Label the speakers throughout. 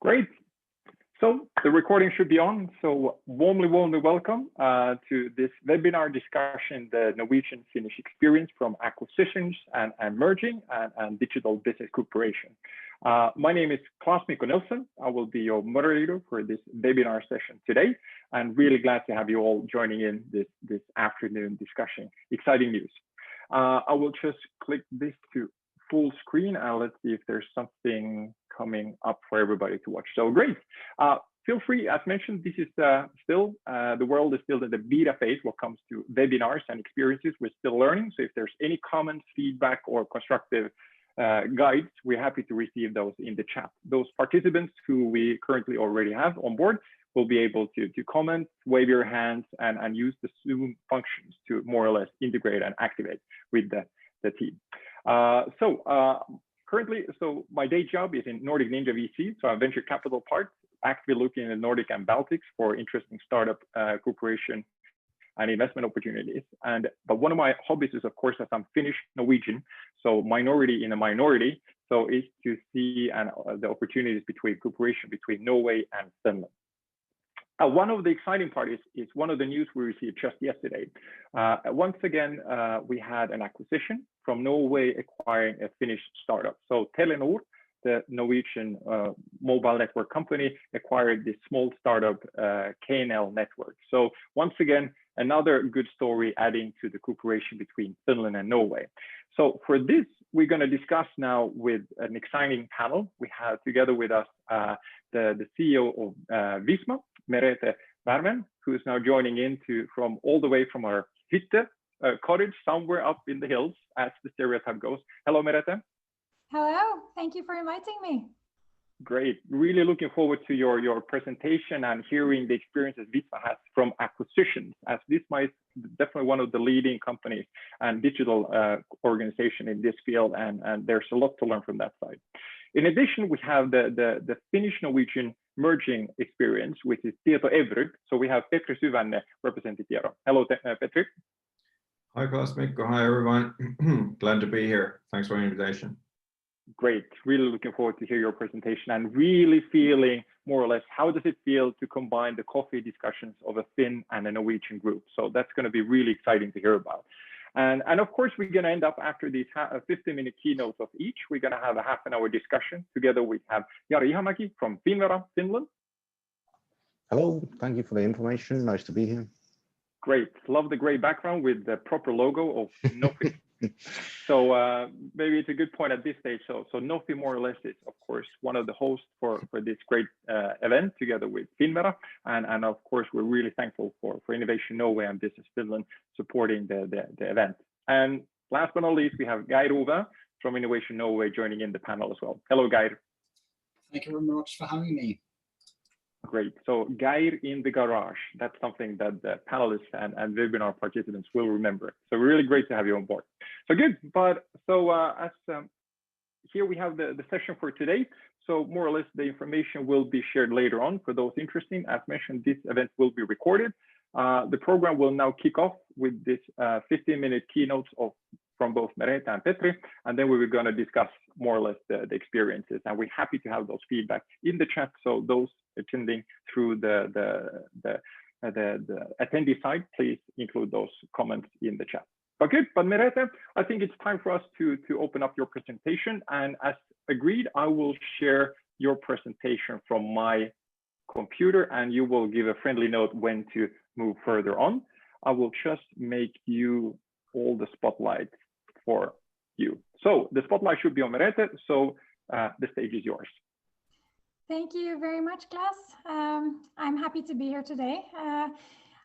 Speaker 1: Great. So the recording should be on. So warmly welcome to this webinar discussion, the Norwegian-Finnish experience from acquisitions and merging and digital business cooperation. My name is Claes-Mikko Nilsson. I will be your moderator for this webinar session today. I'm really glad to have you all joining in this afternoon discussion. Exciting news. I will just click this to full screen and let's see if there's something coming up for everybody to watch. So great. Feel free, as mentioned, this is still, the world is still in the beta phase when it comes to webinars and experiences. We're still learning. So if there's any comments, feedback, or constructive guides, we're happy to receive those in the chat. Those participants who we currently already have on board will be able to comment, wave your hands, and use the Zoom functions to more or less integrate and activate with the team. Currently, my day job is in Nordic Ninja VC, so I'm venture capital part, actively looking in the Nordic and Baltics for interesting startup cooperation and investment opportunities. But one of my hobbies is, of course, as I'm Finnish-Norwegian, so minority in a minority, so is to see the opportunities between cooperation between Norway and Finland. One of the exciting part is one of the news we received just yesterday. Once again, we had an acquisition from Norway acquiring a Finnish startup. So Telenor, the Norwegian mobile network company, acquired this small startup KNL network. So once again, another good story adding to the cooperation between Finland and Norway. So for this, we're going to discuss now with an exciting panel. We have together with us the CEO of Visma, Merete Värmen, who is now joining in from all the way from our hytte, cottage somewhere up in the hills, as the stereotype goes. Hello, Merete.
Speaker 2: Hello, thank you for inviting me.
Speaker 1: Great, really looking forward to your presentation and hearing the experiences Visma has from acquisitions, as Visma is definitely one of the leading companies and digital organization in this field, and there's a lot to learn from that side. In addition, we have the Finnish-Norwegian merging experience, which is TietoEVRY. So we have Petri Syvänne representing Tieto. Hello, Petri.
Speaker 3: Hi, Claes-Mikko. Hi, everyone. Glad to be here. Thanks for the invitation.
Speaker 1: Great. Really looking forward to hear your presentation and really feeling more or less how does it feel to combine the coffee discussions of a Finn and a Norwegian group. So that's going to be really exciting to hear about. And of course, we're going to end up after these 15-minute keynotes of each. We're going to have a half-an-hour discussion. Together we have Jari Ihamäki from Finnvera, Finland.
Speaker 4: Hello, thank you for the information. Nice to be here.
Speaker 1: Great. Love the gray background with the proper logo of NOFI. So maybe it's a good point at this stage. So NOFI more or less is, of course, one of the hosts for this great event together with Finnvera. And of course, we're really thankful for Innovation Norway and Business Finland supporting the event. And last but not least, we have Geir Ove from Innovation Norway joining in the panel as well. Hello, Geir.
Speaker 5: Thank you very much for having me.
Speaker 1: Great. So Geir in the garage, that's something that the panelists and webinar participants will remember. So really great to have you on board. So good. But so here we have the session for today. So more or less the information will be shared later on for those interested. As mentioned, this event will be recorded. The program will now kick off with this 15-minute keynotes from both Merete and Petri, and then we were going to discuss more or less the experiences. And we're happy to have those feedback in the chat. So those attending through the attendee side, please include those comments in the chat. But good, but Merete, I think it's time for us to open up your presentation. And as agreed, I will share your presentation from my computer and you will give a friendly note when to move further on. I will just make you all the spotlight for you. So the spotlight should be on Merete, so the stage is yours.
Speaker 2: Thank you very much, Claes. I'm happy to be here today.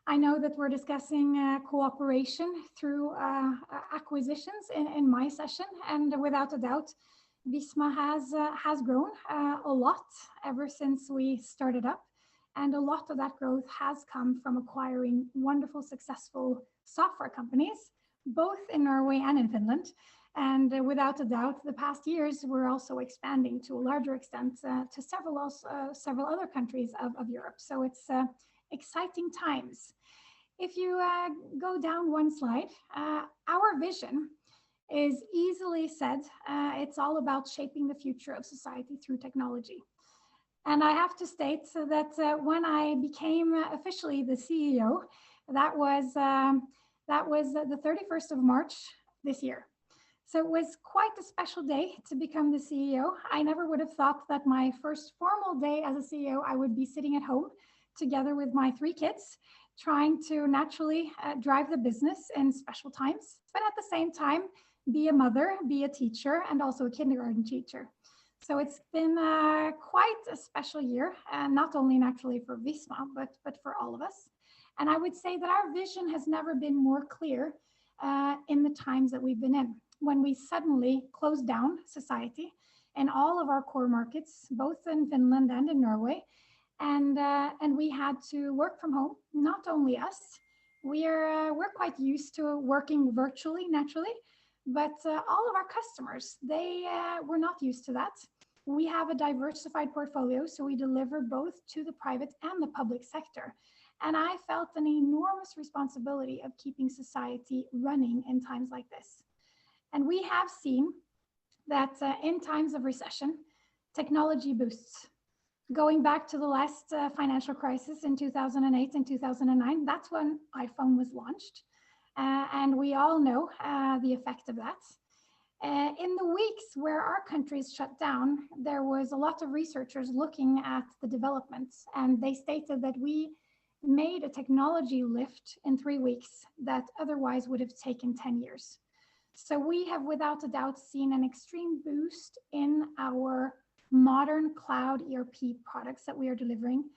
Speaker 2: I know that we're discussing cooperation through acquisitions in my session, and without a doubt, Visma has grown a lot ever since we started up, and a lot of that growth has come from acquiring wonderful, successful software companies, both in Norway and in Finland. And without a doubt, the past years, we're also expanding to a larger extent to several other countries of Europe. So it's exciting times. If you go down one slide, our vision is easily said. It's all about shaping the future of society through technology. And I have to state that when I became officially the CEO, that was the 31st of March this year. So it was quite a special day to become the CEO. I never would have thought that my first formal day as a CEO, I would be sitting at home together with my 3 kids, trying to naturally drive the business in special times, but at the same time, be a mother, be a teacher, and also a kindergarten teacher. So it's been quite a special year, not only naturally for Visma, but for all of us. And I would say that our vision has never been more clear in the times that we've been in, when we suddenly closed down society in all of our core markets, both in Finland and in Norway. And we had to work from home. Not only us, we're quite used to working virtually naturally, but all of our customers, they were not used to that. We have a diversified portfolio, so we deliver both to the private and the public sector. And I felt an enormous responsibility of keeping society running in times like this. And we have seen that in times of recession, technology boosts. Going back to the last financial crisis in 2008 and 2009, that's when iPhone was launched. And we all know the effect of that. In the weeks where our countries shut down, there was a lot of researchers looking at the developments, and they stated that we made a technology lift in 3 weeks that otherwise would have taken 10 years. So we have without a doubt seen an extreme boost in our modern cloud ERP products that we are delivering.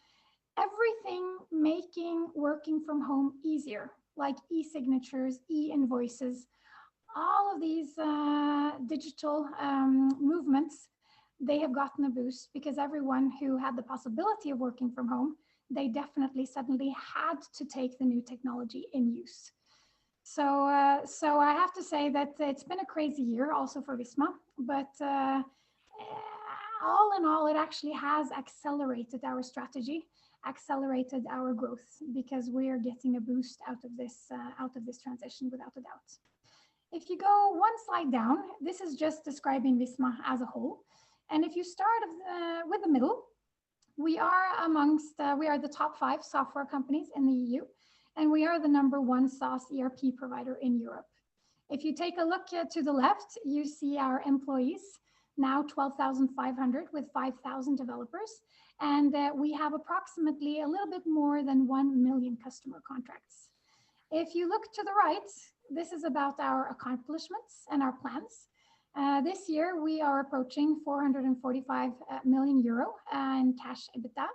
Speaker 2: Everything making working from home easier, like e-signatures, e-invoices, all of these digital movements, they have gotten a boost because everyone who had the possibility of working from home, they definitely suddenly had to take the new technology in use. So I have to say that it's been a crazy year also for Visma, but all in all, it actually has accelerated our strategy, accelerated our growth, because we are getting a boost out of this transition without a doubt. If you go one slide down, this is just describing Visma as a whole. And if you start with the middle, we are the top 5 software companies in the EU, and we are the #1 SaaS ERP provider in Europe. If you take a look to the left, you see our employees, now 12,500 with 5,000 developers. And we have approximately a little bit more than 1 million customer contracts. If you look to the right, this is about our accomplishments and our plans. This year, we are approaching 445 million euro in cash EBITDA.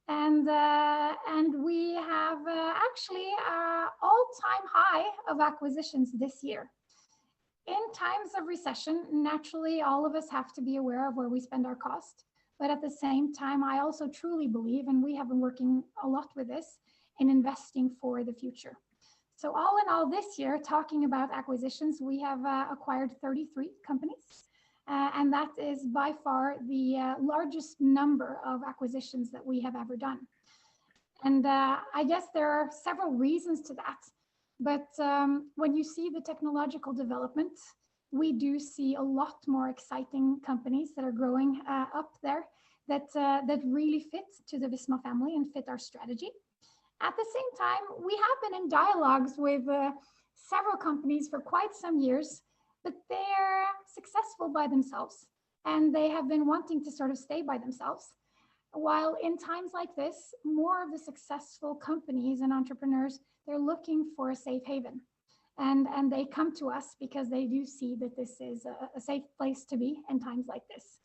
Speaker 2: And we have actually our all-time high of acquisitions this year. In times of recession, naturally, all of us have to be aware of where we spend our cost. But at the same time, I also truly believe, and we have been working a lot with this, in investing for the future. So all in all this year, talking about acquisitions, we have acquired 33 companies. And that is by far the largest number of acquisitions that we have ever done. And I guess there are several reasons to that. But when you see the technological development, we do see a lot more exciting companies that are growing up there that really fit to the Visma family and fit our strategy. At the same time, we have been in dialogues with several companies for quite some years, but they're successful by themselves, and they have been wanting to sort of stay by themselves. While in times like this, more of the successful companies and entrepreneurs, they're looking for a safe haven. And they come to us because they do see that this is a safe place to be in times like this.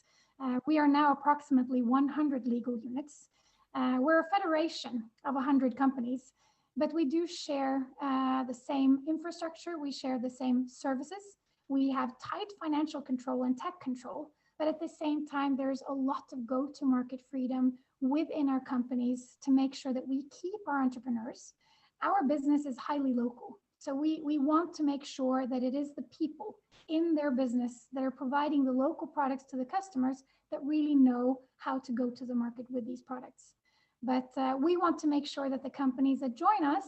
Speaker 2: We are now approximately 100 legal units. We're a federation of 100 companies, but we do share the same infrastructure. We share the same services. We have tight financial control and tech control, but at the same time, there's a lot of go-to-market freedom within our companies to make sure that we keep our entrepreneurs. Our business is highly local. So we want to make sure that it is the people in their business that are providing the local products to the customers that really know how to go to the market with these products. But we want to make sure that the companies that join us,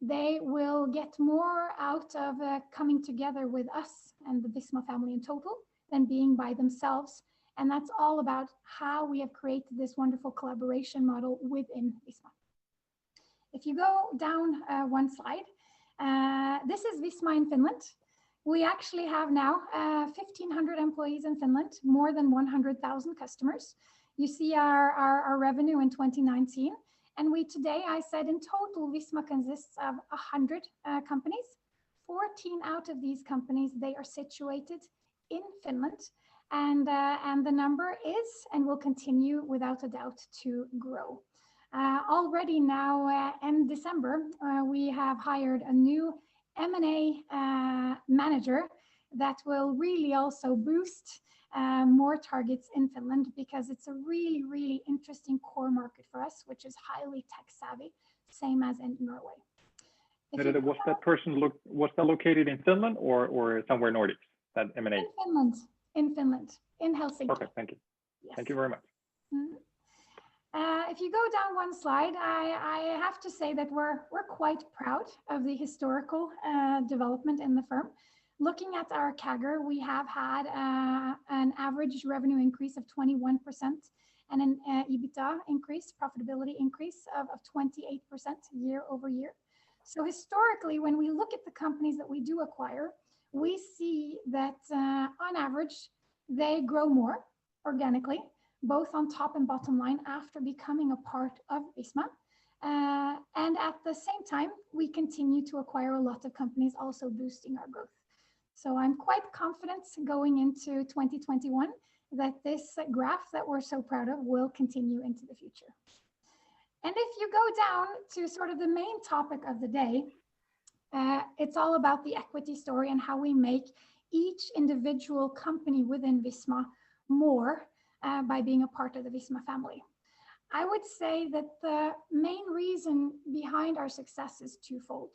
Speaker 2: they will get more out of coming together with us and the Visma family in total than being by themselves And that's all about how we have created this wonderful collaboration model within Visma. If you go down one slide, this is Visma in Finland. We actually have now 1,500 employees in Finland, more than 100,000 customers. You see our revenue in 2019. And today, I said in total, Visma consists of 100 companies. 14 out of these companies, they are situated in Finland. And the number is and will continue without a doubt to grow. Already now in December, we have hired a new M&A manager that will really also boost more targets in Finland, because it's a really, really interesting core market for us, which is highly tech savvy, same as in Norway.
Speaker 1: Was that located in Finland or somewhere Nordics, that M&A?
Speaker 2: In Finland, in Helsinki.
Speaker 1: Perfect, thank you. Yes. Thank you very much.
Speaker 2: If you go down one slide, I have to say that we're quite proud of the historical development in the firm. Looking at our CAGR, we have had an average revenue increase of 21% and an EBITDA increase, profitability increase of 28% year over year. So historically, when we look at the companies that we do acquire, we see that on average, they grow more organically, both on top and bottom line after becoming a part of Visma. And at the same time, we continue to acquire a lot of companies, also boosting our growth. So I'm quite confident going into 2021 that this graph that we're so proud of will continue into the future. And if you go down to sort of the main topic of the day, it's all about the equity story and how we make each individual company within Visma more by being a part of the Visma family. I would say that the main reason behind our success is twofold.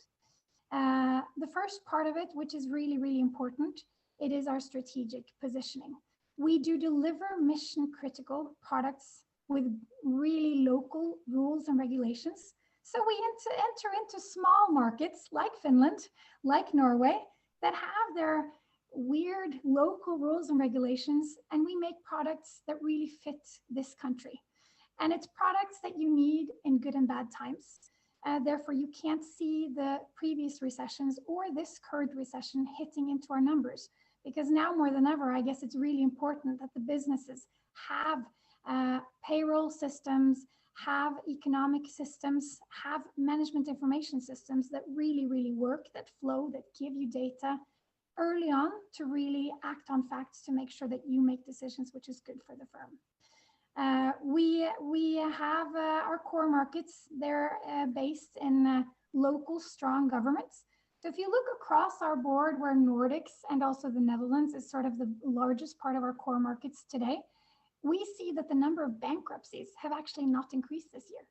Speaker 2: The first part of it, which is really, really important, it is our strategic positioning. We do deliver mission critical products with really local rules and regulations. So we enter into small markets like Finland, like Norway, that have their weird local rules and regulations, and we make products that really fit this country. And it's products that you need in good and bad times. Therefore, you can't see the previous recessions or this current recession hitting into our numbers, because now more than ever, I guess it's really important that the businesses have payroll systems, have economic systems, have management information systems that really, really work, that flow, that give you data early on to really act on facts to make sure that you make decisions which is good for the firm. We have our core markets. They're based in local strong governments. So if you look across our board, where Nordics and also the Netherlands is sort of the largest part of our core markets today, we see that the number of bankruptcies have actually not increased this year.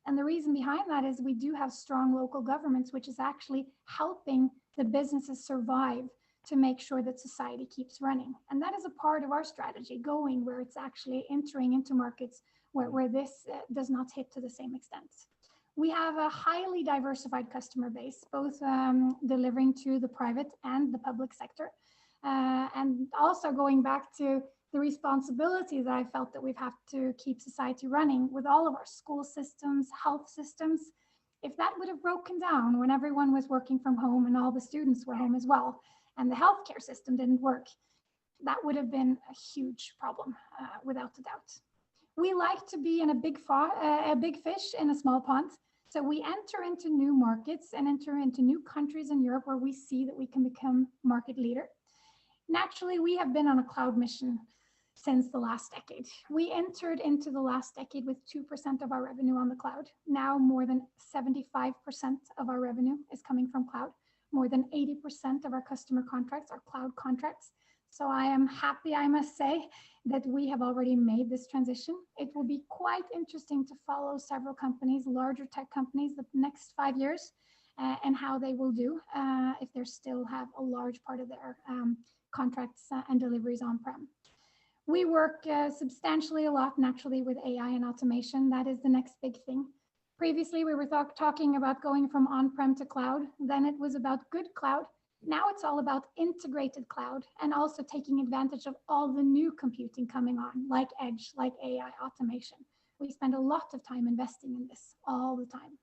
Speaker 2: And the reason behind that is we do have strong local governments, which is actually helping the businesses survive to make sure that society keeps running. And that is a part of our strategy, going where it's actually entering into markets where this does not hit to the same extent. We have a highly diversified customer base, both delivering to the private and the public sector. And also going back to the responsibility that I felt that we've had to keep society running with all of our school systems, health systems. If that would have broken down when everyone was working from home and all the students were home as well, and the healthcare system didn't work, that would have been a huge problem, without a doubt. We like to be in a big fish in a small pond. So we enter into new markets and enter into new countries in Europe where we see that we can become market leader. Naturally, we have been on a cloud mission since the last decade. We entered into the last decade with 2% of our revenue on the cloud. Now more than 75% of our revenue is coming from cloud. More than 80% of our customer contracts are cloud contracts. So I am happy, I must say, that we have already made this transition. It will be quite interesting to follow several companies, larger tech companies, the next 5 years, and how they will do if they still have a large part of their contracts and deliveries on-prem. We work substantially a lot naturally with AI and automation. That is the next big thing. Previously, we were talking about going from on-prem to cloud. Then it was about good cloud. Now it's all about integrated cloud and also taking advantage of all the new computing coming on, like edge, like AI automation. We spend a lot of time investing in this all the time.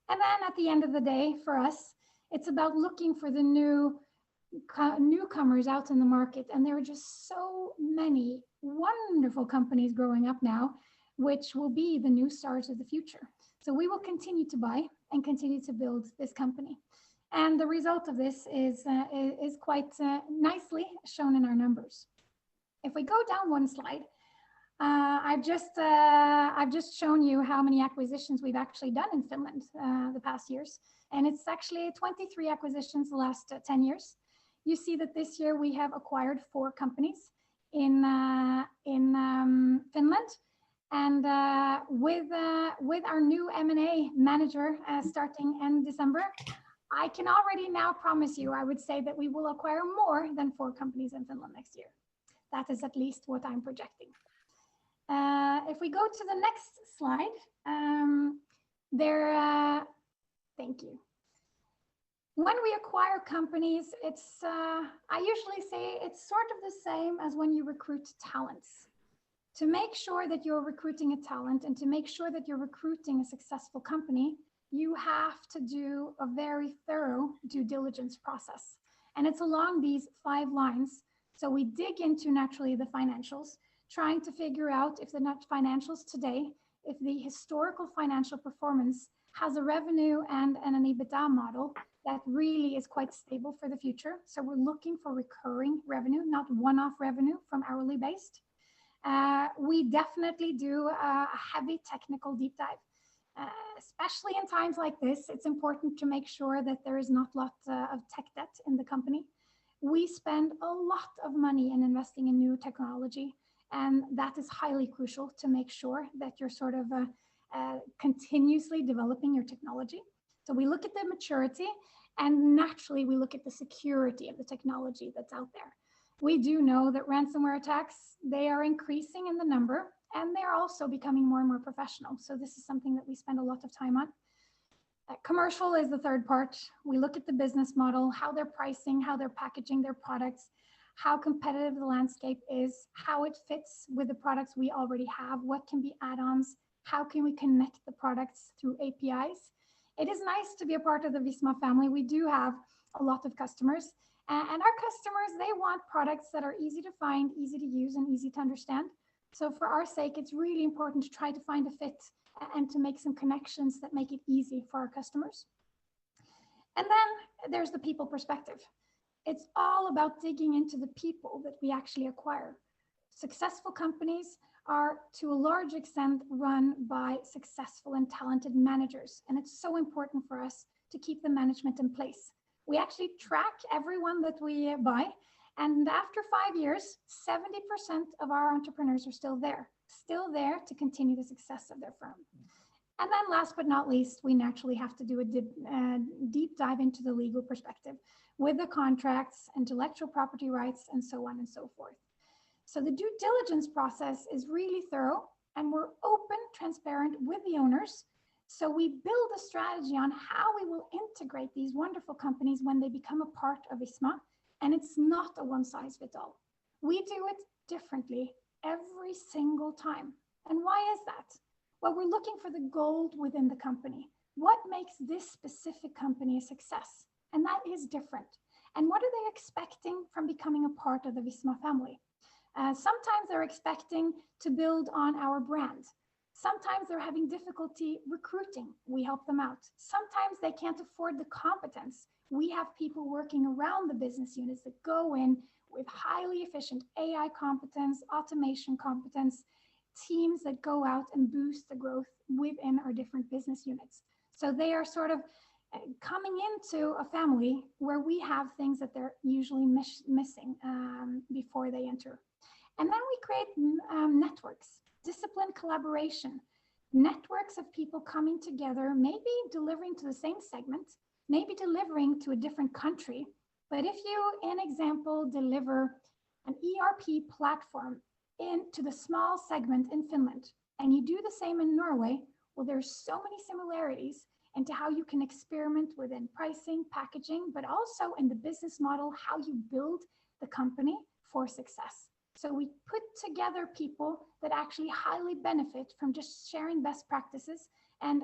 Speaker 2: And then at the end of the day, for us, it's about looking for the newcomers out in the market. And there are just so many wonderful companies growing up now, which will be the new stars of the future. So we will continue to buy and continue to build this company. And the result of this is quite nicely shown in our numbers. If we go down one slide, I've just shown you how many acquisitions we've actually done in Finland the past years. And it's actually 23 acquisitions the last 10 years. You see that this year we have acquired 4 companies in Finland. And with our new M&A manager starting in December, I can already now promise you, I would say that we will acquire more than 4 companies in Finland next year. That is at least what I'm projecting. If we go to the next slide, thank you. When we acquire companies, I usually say it's sort of the same as when you recruit talents. To make sure that you're recruiting a talent and to make sure that you're recruiting a successful company, you have to do a very thorough due diligence process. And it's along these 5 lines. So we dig into naturally the financials, trying to figure out if the net financials today, if the historical financial performance has a revenue and an EBITDA model that really is quite stable for the future. So we're looking for recurring revenue, not one-off revenue from hourly based. We definitely do a heavy technical deep dive. Especially in times like this, it's important to make sure that there is not a lot of tech debt in the company. We spend a lot of money in investing in new technology, and that is highly crucial to make sure that you're sort of continuously developing your technology. So we look at the maturity, and naturally we look at the security of the technology that's out there. We do know that ransomware attacks, they are increasing in the number, and they're also becoming more and more professional. So this is something that we spend a lot of time on. Commercial is the third part. We look at the business model, how they're pricing, how they're packaging their products, how competitive the landscape is, how it fits with the products we already have, what can be add-ons, how can we connect the products through APIs. It is nice to be a part of the Visma family. We do have a lot of customers, and our customers, they want products that are easy to find, easy to use, and easy to understand. So for our sake, it's really important to try to find a fit and to make some connections that make it easy for our customers. And then there's the people perspective. It's all about digging into the people that we actually acquire. Successful companies are to a large extent run by successful and talented managers. And it's so important for us to keep the management in place. We actually track everyone that we buy. And after 5 years, 70% of our entrepreneurs are still there to continue the success of their firm. And then last but not least, we naturally have to do a deep dive into the legal perspective with the contracts, intellectual property rights, and so on and so forth. So the due diligence process is really thorough, and we're open, transparent with the owners. So we build a strategy on how we will integrate these wonderful companies when they become a part of Visma. And it's not a one-size-fits-all. We do it differently every single time. And why is that? Well, we're looking for the gold within the company. What makes this specific company a success? And that is different. And what are they expecting from becoming a part of the Visma family? Sometimes they're expecting to build on our brand. Sometimes they're having difficulty recruiting. We help them out. Sometimes they can't afford the competence. We have people working around the business units that go in with highly efficient AI competence, automation competence, teams that go out and boost the growth within our different business units. So they are sort of coming into a family where we have things that they're usually missing before they enter. And then we create networks, disciplined collaboration, networks of people coming together, maybe delivering to the same segment, maybe delivering to a different country. But if you, in example, deliver an ERP platform into the small segment in Finland, and you do the same in Norway, well, there's so many similarities into how you can experiment within pricing, packaging, but also in the business model, how you build the company for success. So we put together people that actually highly benefit from just sharing best practices and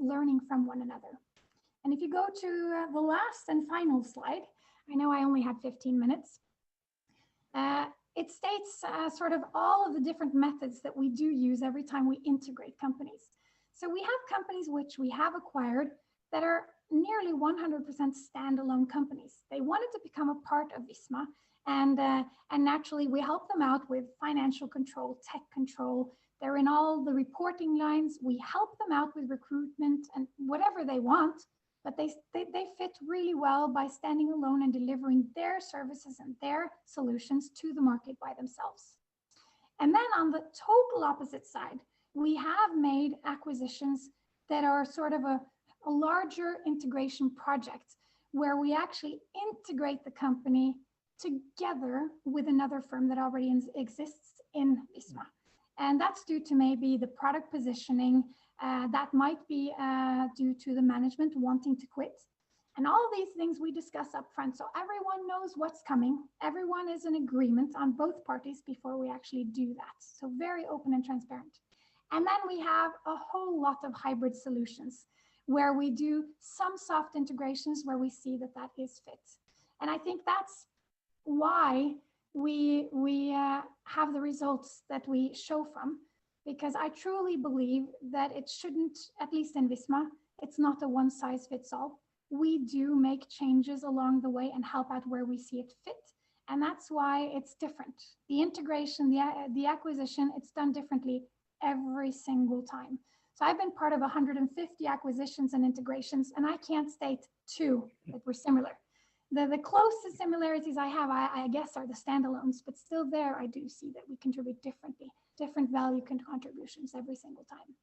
Speaker 2: learning from one another. And if you go to the last and final slide, I know I only had 15 minutes. It states sort of all of the different methods that we do use every time we integrate companies. So we have companies which we have acquired that are nearly 100% standalone companies. They wanted to become a part of Visma, and naturally we help them out with financial control, tech control. They're in all the reporting lines. We help them out with recruitment and whatever they want, but they fit really well by standing alone and delivering their services and their solutions to the market by themselves. And then on the total opposite side, we have made acquisitions that are sort of a larger integration project where we actually integrate the company together with another firm that already exists in Visma. And that's due to maybe the product positioning, that might be due to the management wanting to quit. And all of these things we discuss up front, so everyone knows what's coming. Everyone is in agreement on both parties before we actually do that. So very open and transparent. And then we have a whole lot of hybrid solutions where we do some soft integrations where we see that that is fit. And I think that's why we have the results that we show from, because I truly believe that it shouldn't, at least in Visma, it's not a one size fits all. We do make changes along the way and help out where we see it fit. And that's why it's different. The integration, the acquisition, it's done differently every single time. So I've been part of 150 acquisitions and integrations, and I can't state two that were similar. The closest similarities I have, I guess, are the standalones, but still there, I do see that we contribute differently, different value contributions every single time.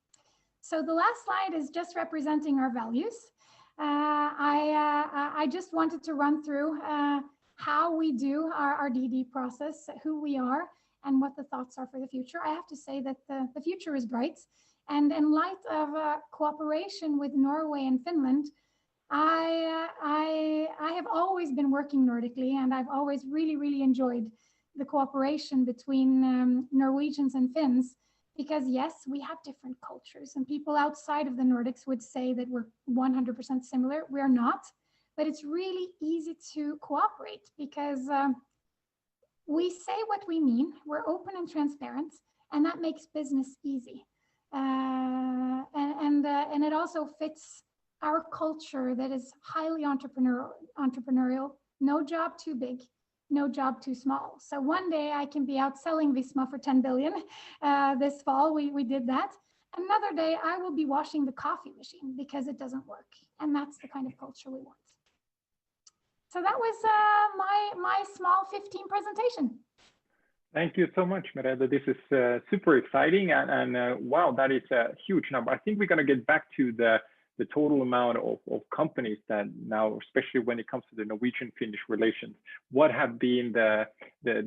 Speaker 2: So the last slide is just representing our values. I just wanted to run through how we do our DD process, who we are, and what the thoughts are for the future. I have to say that the future is bright. And in light of cooperation with Norway and Finland, I have always been working Nordically, and I've always really enjoyed the cooperation between Norwegians and Finns, because yes, we have different cultures, and people outside of the Nordics would say that we're 100% similar. We're not, but it's really easy to cooperate because we say what we mean, we're open and transparent, and that makes business easy. And it also fits our culture that is highly entrepreneurial, no job too big, no job too small. So one day I can be out selling Visma for 10 billion. This fall we did that. Another day I will be washing the coffee machine because it doesn't work. And that's the kind of culture we want. So that was my small 15 presentation.
Speaker 1: Thank you so much, Merete. This is super exciting, and wow, that is a huge number. I think we're going to get back to the total amount of companies that now, especially when it comes to the Norwegian-Finnish relations, what have been the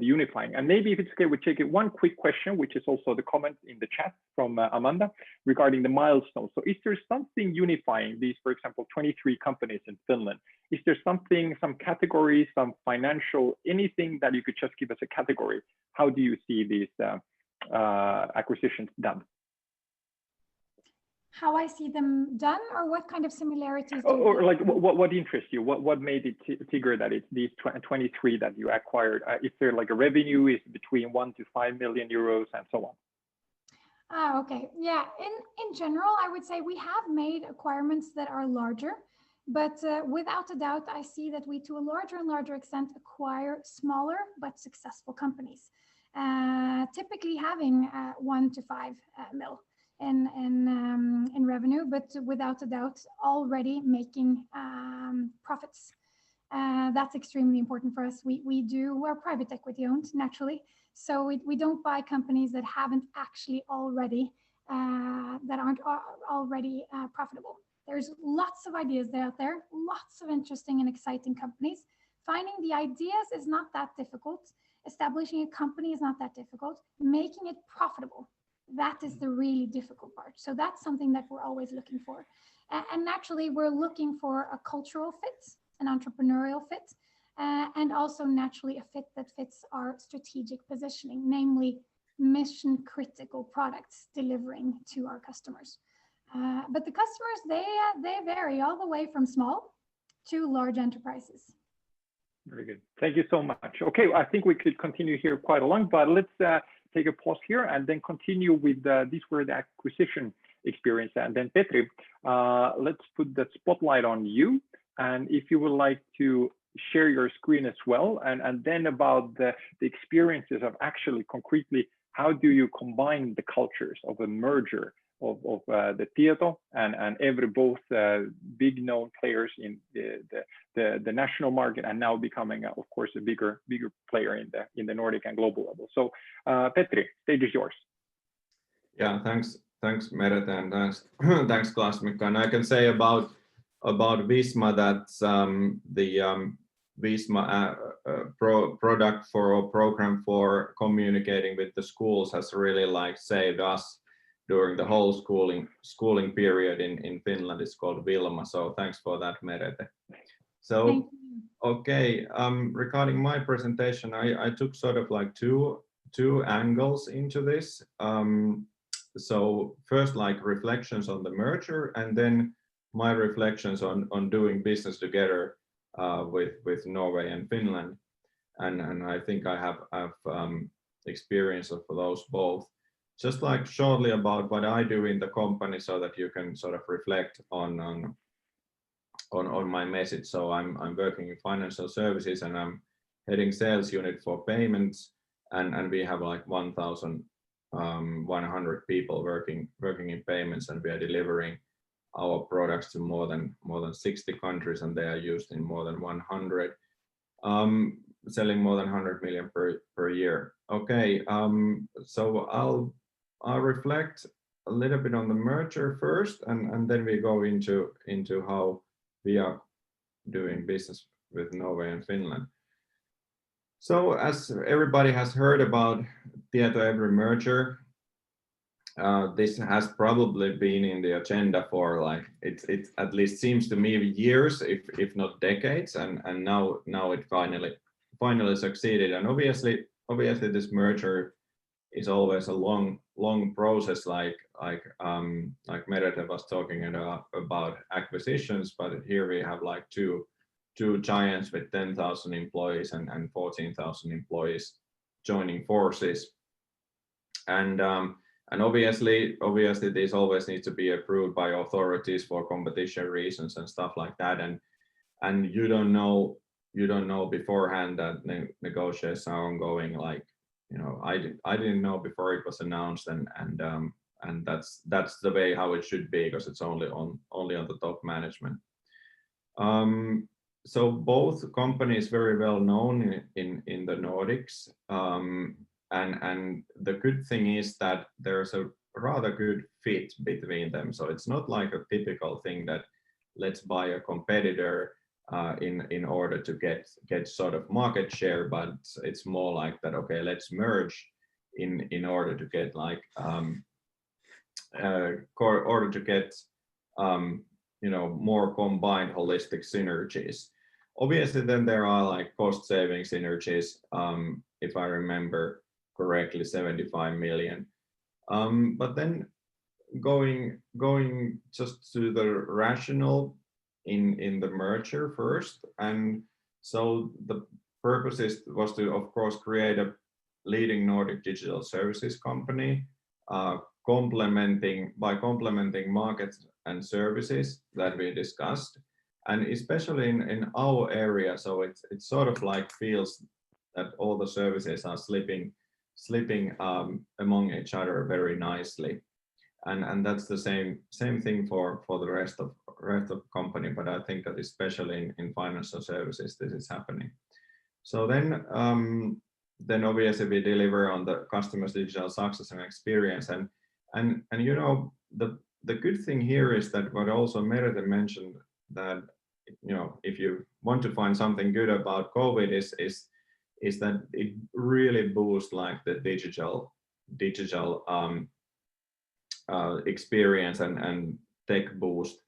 Speaker 1: unifying. And maybe if it's okay, we take it one quick question, which is also the comment in the chat from Amanda regarding the milestones. So is there something unifying these, for example, 23 companies in Finland? Is there something, some categories, some financial, anything that you could just give us a category? How do you see these acquisitions done?
Speaker 2: How I see them done, or what kind of similarities?
Speaker 1: Or like what interests you? What made it figure that it's these 23 that you acquired? Is there like a revenue is between 1 to 5 million euros and so on?
Speaker 2: Okay, yeah. In general, I would say we have made acquirements that are larger, but without a doubt, I see that we, to a larger and larger extent, acquire smaller but successful companies, typically having 1 to 5 mil. In revenue, but without a doubt already making profits. That's extremely important for us. We're private equity owned naturally, so we don't buy companies that haven't actually already that aren't already profitable. There's lots of ideas out there, lots of interesting and exciting companies. Finding the ideas is not that difficult. Establishing a company is not that difficult. Making it profitable, that is the really difficult part. So that's something that we're always looking for. And naturally, we're looking for a cultural fit, an entrepreneurial fit, and also naturally a fit that fits our strategic positioning, namely mission critical products delivering to our customers. But the customers, they vary all the way from small to large enterprises.
Speaker 1: Very good. Thank you so much. Okay, I think we could continue here quite a long, but let's take a pause here and then continue with these were the acquisition experience. And then Petri, let's put the spotlight on you. And if you would like to share your screen as well, and then about the experiences of actually concretely, how do you combine the cultures of a merger of the Tieto and EVRY, both big known players in the national market, and now becoming, of course, a bigger player in the Nordic and global level. So, Petri, stage is yours.
Speaker 3: Yeah, thanks, Merit, and thanks, Klaas-Mikko. And I can say about Visma that the Visma product or program for communicating with the schools has really like saved us during the whole schooling period in Finland. It's called Vilma. So thanks for that, Merit. So okay, regarding my presentation, I took sort of like two angles into this. So first, like reflections on the merger, and then my reflections on doing business together with Norway and Finland, and I think I have experience of those both. Just like shortly about what I do in the company, so that you can sort of reflect on my message. So I'm working in financial services, and I'm heading sales unit for payments, and we have like 1,100 people working in payments, and we are delivering our products to more than 60 countries, and they are used in more than 100, selling more than 100 million per year. Okay, so I'll reflect a little bit on the merger first, and then we go into how we are doing business with Norway and Finland. So as everybody has heard about TietoEVRY merger, this has probably been in the agenda for like it at least seems to me years, if not decades, and now it finally succeeded. And obviously this merger is always a long process, like Merete was talking about acquisitions, but here we have like two giants with 10,000 employees and 14,000 employees joining forces, and obviously these always need to be approved by authorities for competition reasons and stuff like that, and you don't know beforehand that negotiations are ongoing. Like, you know, I didn't know before it was announced, and that's the way how it should be, because it's only on the top management. So both companies very well known in the Nordics, and the good thing is that there's a rather good fit between them. So it's not like a typical thing that let's buy a competitor in order to get sort of market share, but it's more like that, okay, let's merge in order to get like you know, more combined holistic synergies. Obviously then there are like cost saving synergies, if I remember correctly, 75 million. But then going just to the rationale in the merger first, and so the purpose was to, of course, create a leading Nordic digital services company, complementing markets and services that we discussed, and especially in our area. So it sort of like feels that all the services are slipping among each other very nicely, and that's the same thing for the rest of the company, but I think that especially in financial services this is happening. So then obviously we deliver on the customer's digital success and experience, and you know, the good thing here is that what also Merete mentioned, that, you know, if you want to find something good about COVID is that it really boosts like the digital experience and tech boost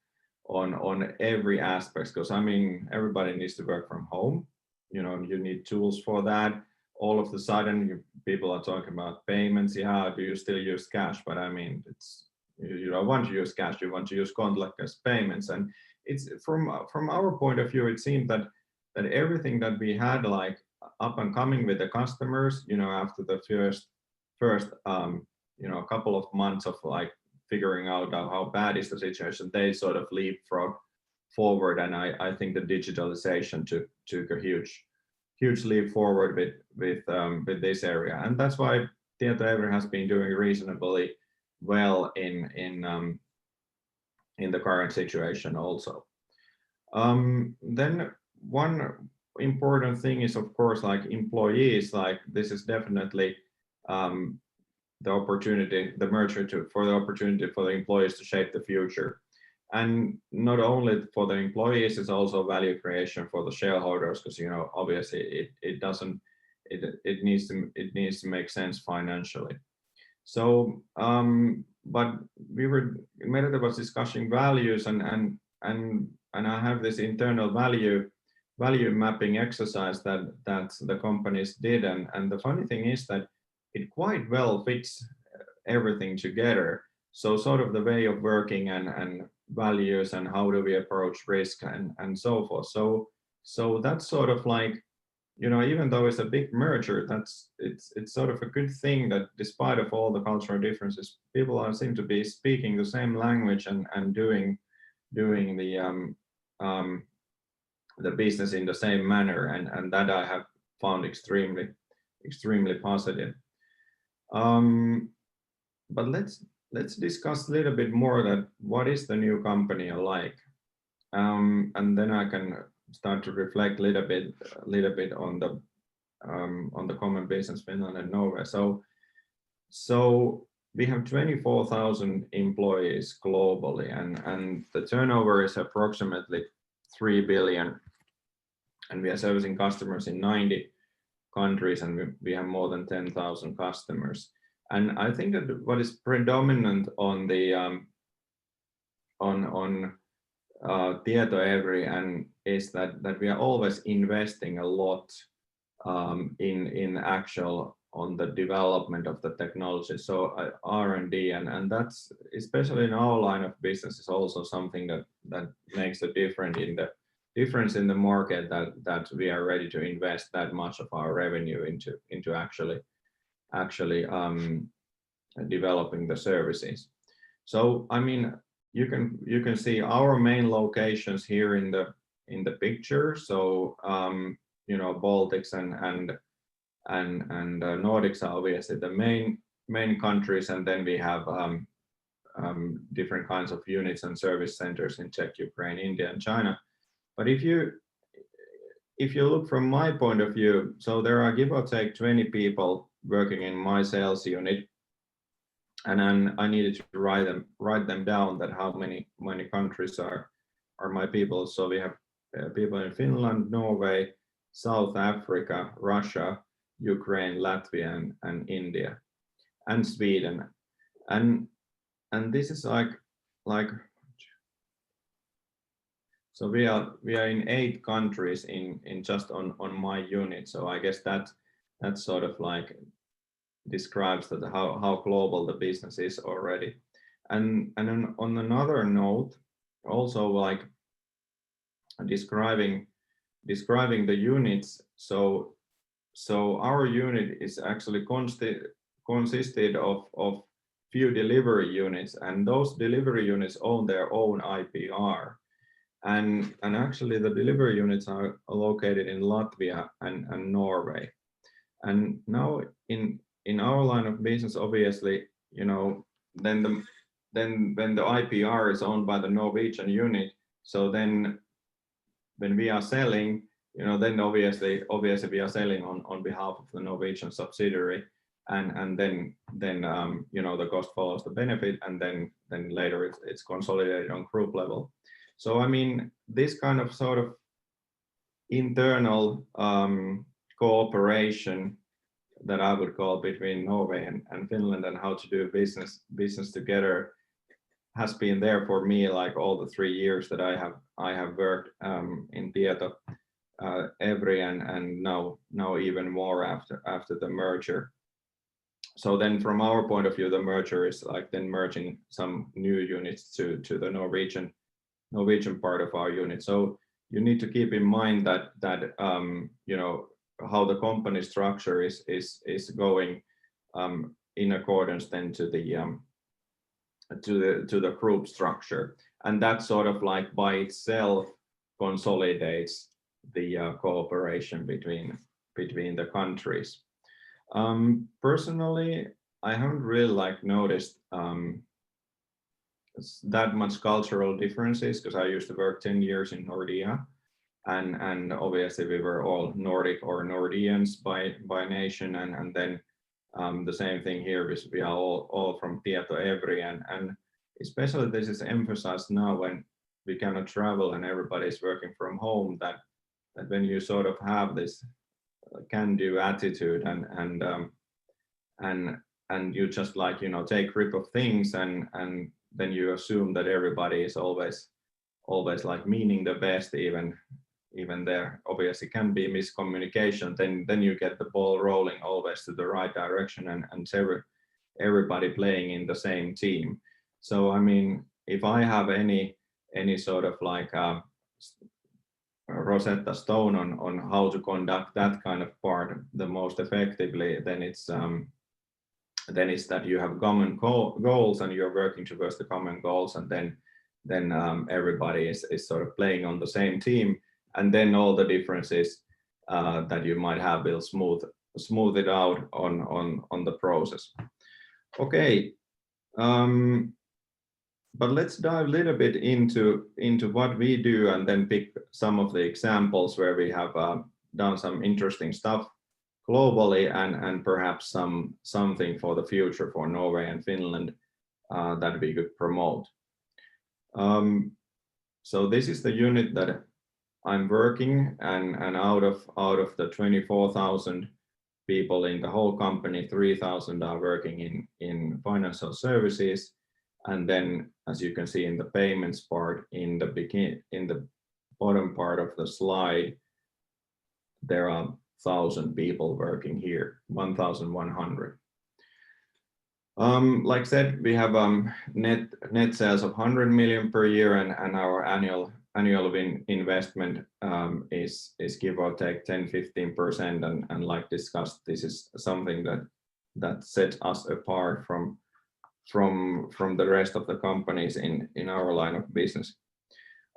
Speaker 3: on every aspect, because I mean everybody needs to work from home. You know, you need tools for that. All of a sudden people are talking about payments. Yeah, do you still use cash? But I mean, it's, you don't want to use cash, you want to use contactless payments. And it's from our point of view, it seemed that everything that we had like up and coming with the customers, you know, after the first you know, a couple of months of like figuring out how bad is the situation, they sort of leapfrog forward. And I think the digitalization took a huge leap forward with this area, and that's why TietoEVRY has been doing reasonably well in the current situation also. Then one important thing is, of course, like employees. Like this is definitely the opportunity, the merger for the opportunity for the employees to shape the future. And not only for the employees, it's also value creation for the shareholders, because, you know, obviously it needs to make sense financially. So but Merete was discussing values, and I have this internal value mapping exercise that the companies did, and the funny thing is that it quite well fits everything together. So sort of the way of working and values, and how do we approach risk and so forth. So that's sort of like, you know, even though it's a big merger, it's sort of a good thing that despite of all the cultural differences, people seem to be speaking the same language and doing the business in the same manner, and that I have found extremely positive. But let's discuss a little bit more that what is the new company like, and then I can start to reflect a little bit on the common business Finland and Norway. So we have 24,000 employees globally, and the turnover is approximately 3 billion, and we are servicing customers in 90 countries, and we have more than 10,000 customers. And I think that what is predominant on the TietoEVRY and is that we are always investing a lot in actual on the development of the technology, so R&D, and that's especially in our line of business is also something that makes a difference in the market, that we are ready to invest that much of our revenue into actually developing the services. So I mean, you can see our main locations here in the picture. So you know, Baltics and Nordics are obviously the main countries, and then we have different kinds of units and service centers in Czech, Ukraine, India, and China. But if you look from my point of view, so there are give or take 20 people working in my sales unit, and then I needed to write them down that how many countries are my people. So we have people in Finland, Norway, South Africa, Russia, Ukraine, Latvia, and India, and Sweden, and this is like so we are in 8 countries in just on my unit. So I guess that sort of like describes that how global the business is already. And on another note, also like describing the units. So our unit is actually consisted of few delivery units, and those delivery units own their own IPR. And actually the delivery units are located in Latvia and Norway. And now in our line of business, obviously, you know, then when the IPR is owned by the Norwegian unit, so then when we are selling, you know, then obviously we are selling on behalf of the Norwegian subsidiary, and then you know, the cost follows the benefit, and then later it's consolidated on group level. So I mean, this kind of sort of internal cooperation that I would call between Norway and Finland, and how to do business together has been there for me like all the 3 years that I have worked in TietoEVRY, and now even more after the merger. So then from our point of view, the merger is like then merging some new units to the Norwegian part of our unit. So you need to keep in mind that you know, how the company structure is going in accordance then to the group structure, and that sort of like by itself consolidates the cooperation between the countries. Personally, I haven't really like noticed that much cultural differences, because I used to work 10 years in Nordea, and obviously we were all Nordic or Nordians by nation, and then the same thing here, we are all from TietoEVRY, and especially this is emphasized now when we cannot travel and everybody's working from home, that when you sort of have this can-do attitude and you just like, you know, take grip of things, and then you assume that everybody is always like meaning the best, even there obviously can be miscommunication, then you get the ball rolling always to the right direction, and everybody playing in the same team. So I mean, if I have any sort of like Rosetta Stone on how to conduct that kind of part the most effectively, then it's that you have common goals and you're working towards the common goals, and then everybody is sort of playing on the same team, and then all the differences that you might have will smooth it out on the process. Okay, but let's dive a little bit into what we do, and then pick some of the examples where we have done some interesting stuff globally, and perhaps something for the future for Norway and Finland that we could promote. So this is the unit that I'm working, and out of the 24,000 people in the whole company, 3,000 are working in financial services, and then as you can see in the payments part in the bottom part of the slide, there are 1,000 people working here, 1,100. Like I said, we have net sales of 100 million per year, and our annual investment is give or take 10-15%, and like discussed, this is something that sets us apart from the rest of the companies in our line of business.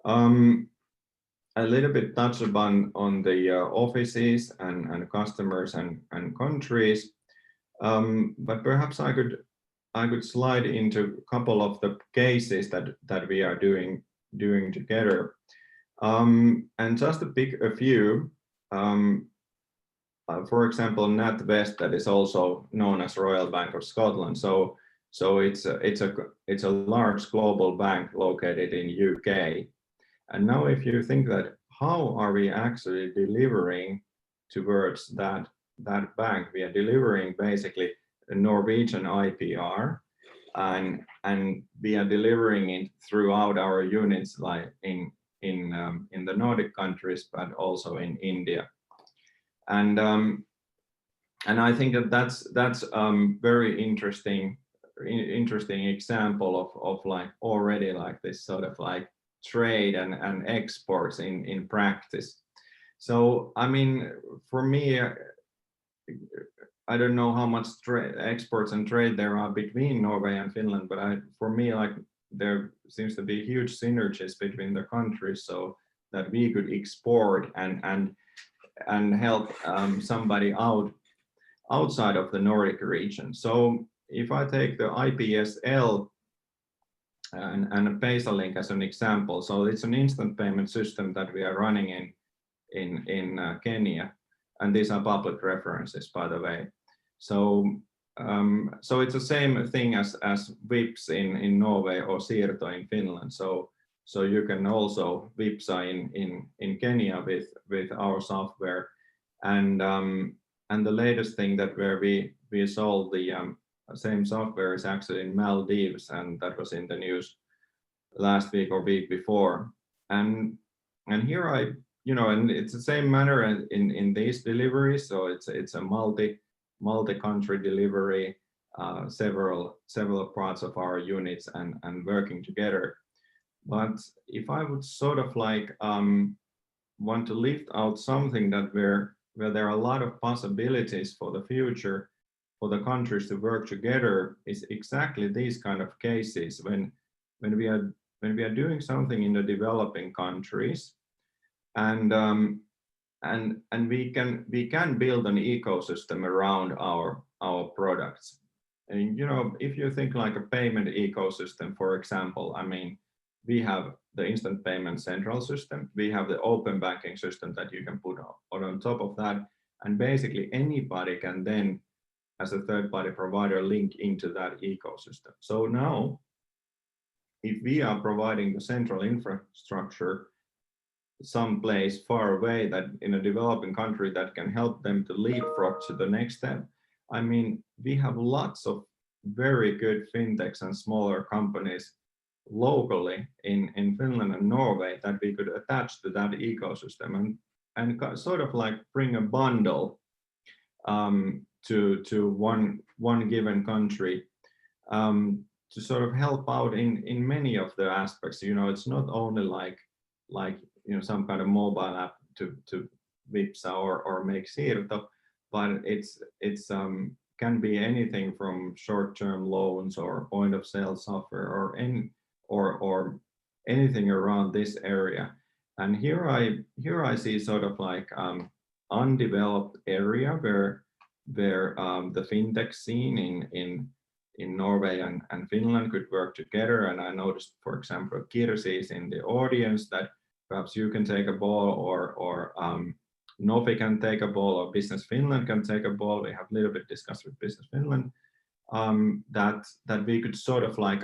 Speaker 3: A little bit touch upon on the offices and customers and countries, but perhaps I could slide into a couple of the cases that we are doing together, and just to pick a few. For example, NatWest, that is also known as Royal Bank of Scotland. So it's a large global bank located in UK. And now if you think that how are we actually delivering towards that bank, we are delivering basically a Norwegian IPR, and we are delivering it throughout our units, like in the Nordic countries, but also in India. And I think that's very interesting example of like already like this sort of like trade and exports in practice. So I mean, for me, I don't know how much exports and trade there are between Norway and Finland, but for me, like there seems to be huge synergies between the countries, so that we could export and help somebody outside of the Nordic region. So if I take the IPSL and Paysalink as an example, so it's an instant payment system that we are running in Kenya, and these are public references, by the way. So so it's the same thing as Vipps in Norway or Siirto in Finland. So you can also Vipsa in Kenya with our software, and and the latest thing that where we sold the same software is actually in Maldives, and that was in the news last week or week before. And here and it's the same manner in these deliveries. So it's a multi-country delivery, several parts of our units and working together. But if I would sort of like want to lift out something that where there are a lot of possibilities for the future for the countries to work together, is exactly these kind of cases when we are doing something in the developing countries, and we can build an ecosystem around our products. And if you think like a payment ecosystem, for example, I mean, we have the instant payment central system, we have the open banking system that you can put on top of that, and basically anybody can then, as a third-party provider, link into that ecosystem. So now, if we are providing the central infrastructure someplace far away, that in a developing country, that can help them to leapfrog to the next step, I mean, we have lots of very good fintechs and smaller companies locally in Finland and Norway that we could attach to that ecosystem and sort of like bring a bundle to one given country to sort of help out in many of the aspects. It's not only like some kind of mobile app to Vipsa or make Siirto, but it's can be anything from short-term loans or point of sale software or anything around this area. And here I see sort of like undeveloped area where the fintech scene in Norway and Finland could work together. And I noticed, for example, Kirsi is in the audience, that perhaps you can take a ball, or NOFI can take a ball, or Business Finland can take a ball. We have a little bit discussed with Business Finland that we could sort of like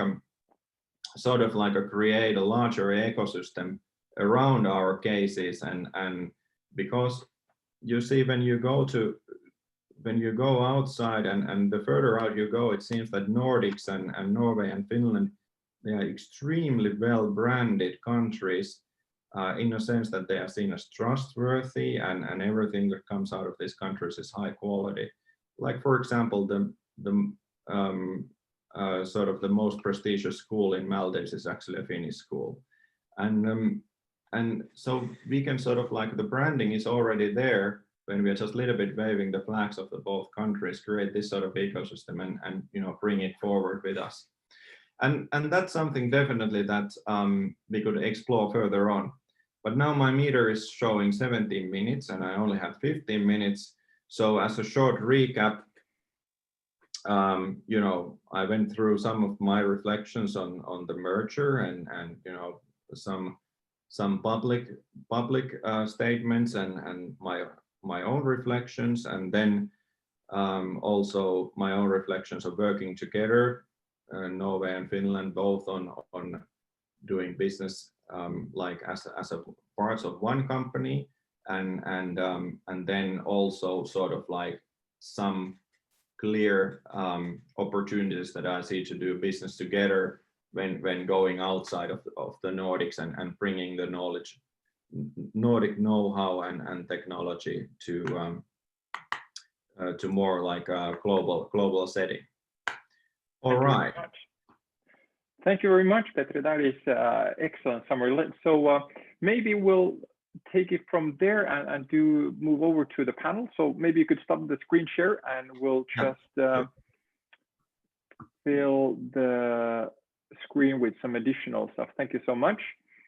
Speaker 3: create a larger ecosystem around our cases, and because you see, when you go outside and the further out you go, it seems that Nordics and Norway and Finland, they are extremely well branded countries in a sense that they are seen as trustworthy, and everything that comes out of these countries is high quality. Like, for example, the sort of the most prestigious school in Maldives is actually a Finnish school, and so we can sort of like, the branding is already there when we are just a little bit waving the flags of the both countries, create this sort of ecosystem and bring it forward with us, and that's something definitely that we could explore further on. But now my meter is showing 17 minutes and I only have 15 minutes. So as a short recap, I went through some of my reflections on the merger and some public statements and my own reflections, and then also my own reflections of working together, Norway and Finland, both on doing business like as a parts of one company, and then also sort of like some clear opportunities that I see to do business together when going outside of the Nordics and bringing the Nordic know-how and technology to more like a global setting. All right.
Speaker 1: Thank you very much, Petri. That is excellent summary. So maybe we'll take it from there and move over to the panel. So maybe you could stop the screen share and we'll just fill the screen with some additional stuff. Thank you so much.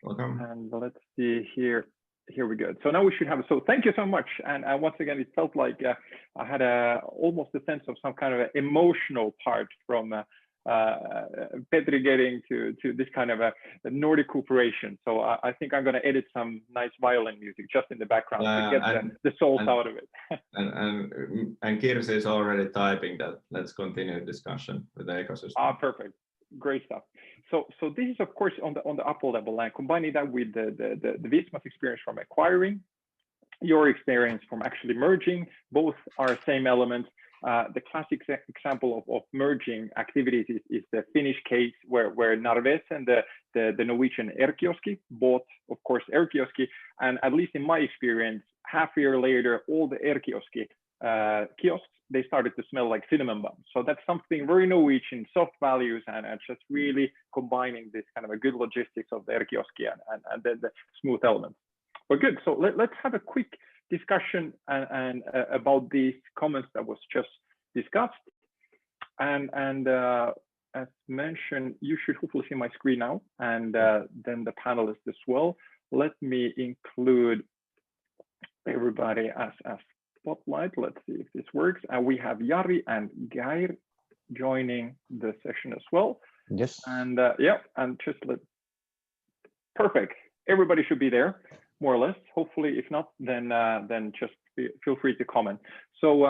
Speaker 3: Welcome.
Speaker 1: And let's see here. Here we go. So now we should have, so thank you so much. And once again, it felt like I had almost a sense of some kind of emotional part from Petri getting to this kind of a Nordic cooperation. So I think I'm going to edit some nice violin music just in the background to get the souls out of it.
Speaker 3: and Kirsi is already typing that. Let's continue the discussion with the ecosystem.
Speaker 1: Perfect. Great stuff. So this is of course on the upper level, and combining that with the Visma's experience from acquiring your experience from actually merging. Both are same elements. The classic example of merging activities is the Finnish case where Narves and the Norwegian EVRY bought, of course, EVRY, and at least in my experience, half a year later, all the EVRY kiosks, they started to smell like cinnamon buns. So that's something very Norwegian, soft values, and just really combining this kind of a good logistics of the EVRY and then the smooth elements. But good, so let's have a quick discussion and about these comments that was just discussed. And as mentioned, you should hopefully see my screen now, and then the panelists as well. Let me include everybody as spotlight. Let's see if this works. And we have Jari and Geir joining the session as well.
Speaker 4: Yes.
Speaker 1: And yeah, and just perfect. Everybody should be there, more or less. Hopefully, if not, then just feel free to comment. So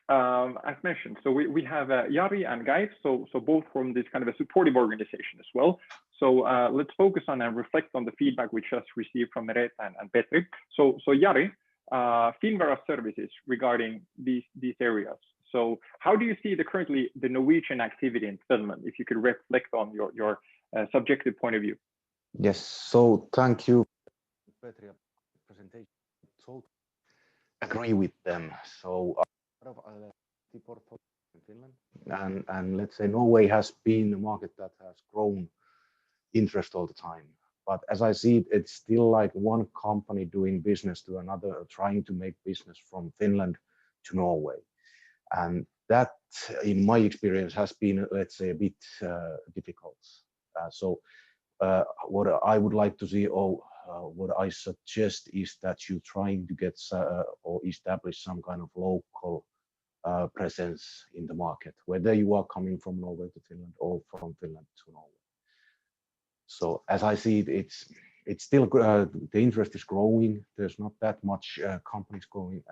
Speaker 1: as mentioned, so we have Jari and Geir, so both from this kind of a supportive organization as well. So let's focus on and reflect on the feedback we just received from Merete and Petri. So Jari, Finvera services regarding these areas. So how do you see currently the Norwegian activity in Finland? If you could reflect on your subjective point of view.
Speaker 4: Yes. So thank you, Petri, presentation. So agree with them. So part of the portfolio in Finland, and let's say Norway has been a market that has grown interest all the time. But as I see it, it's still like one company doing business to another, trying to make business from Finland to Norway. And that, in my experience, has been, let's say, a bit difficult. So what I would like to see, or what I suggest, is that you trying to get or establish some kind of local presence in the market, whether you are coming from Norway to Finland or from Finland to Norway. So as I see it, it's still the interest is growing. There's not that much companies going,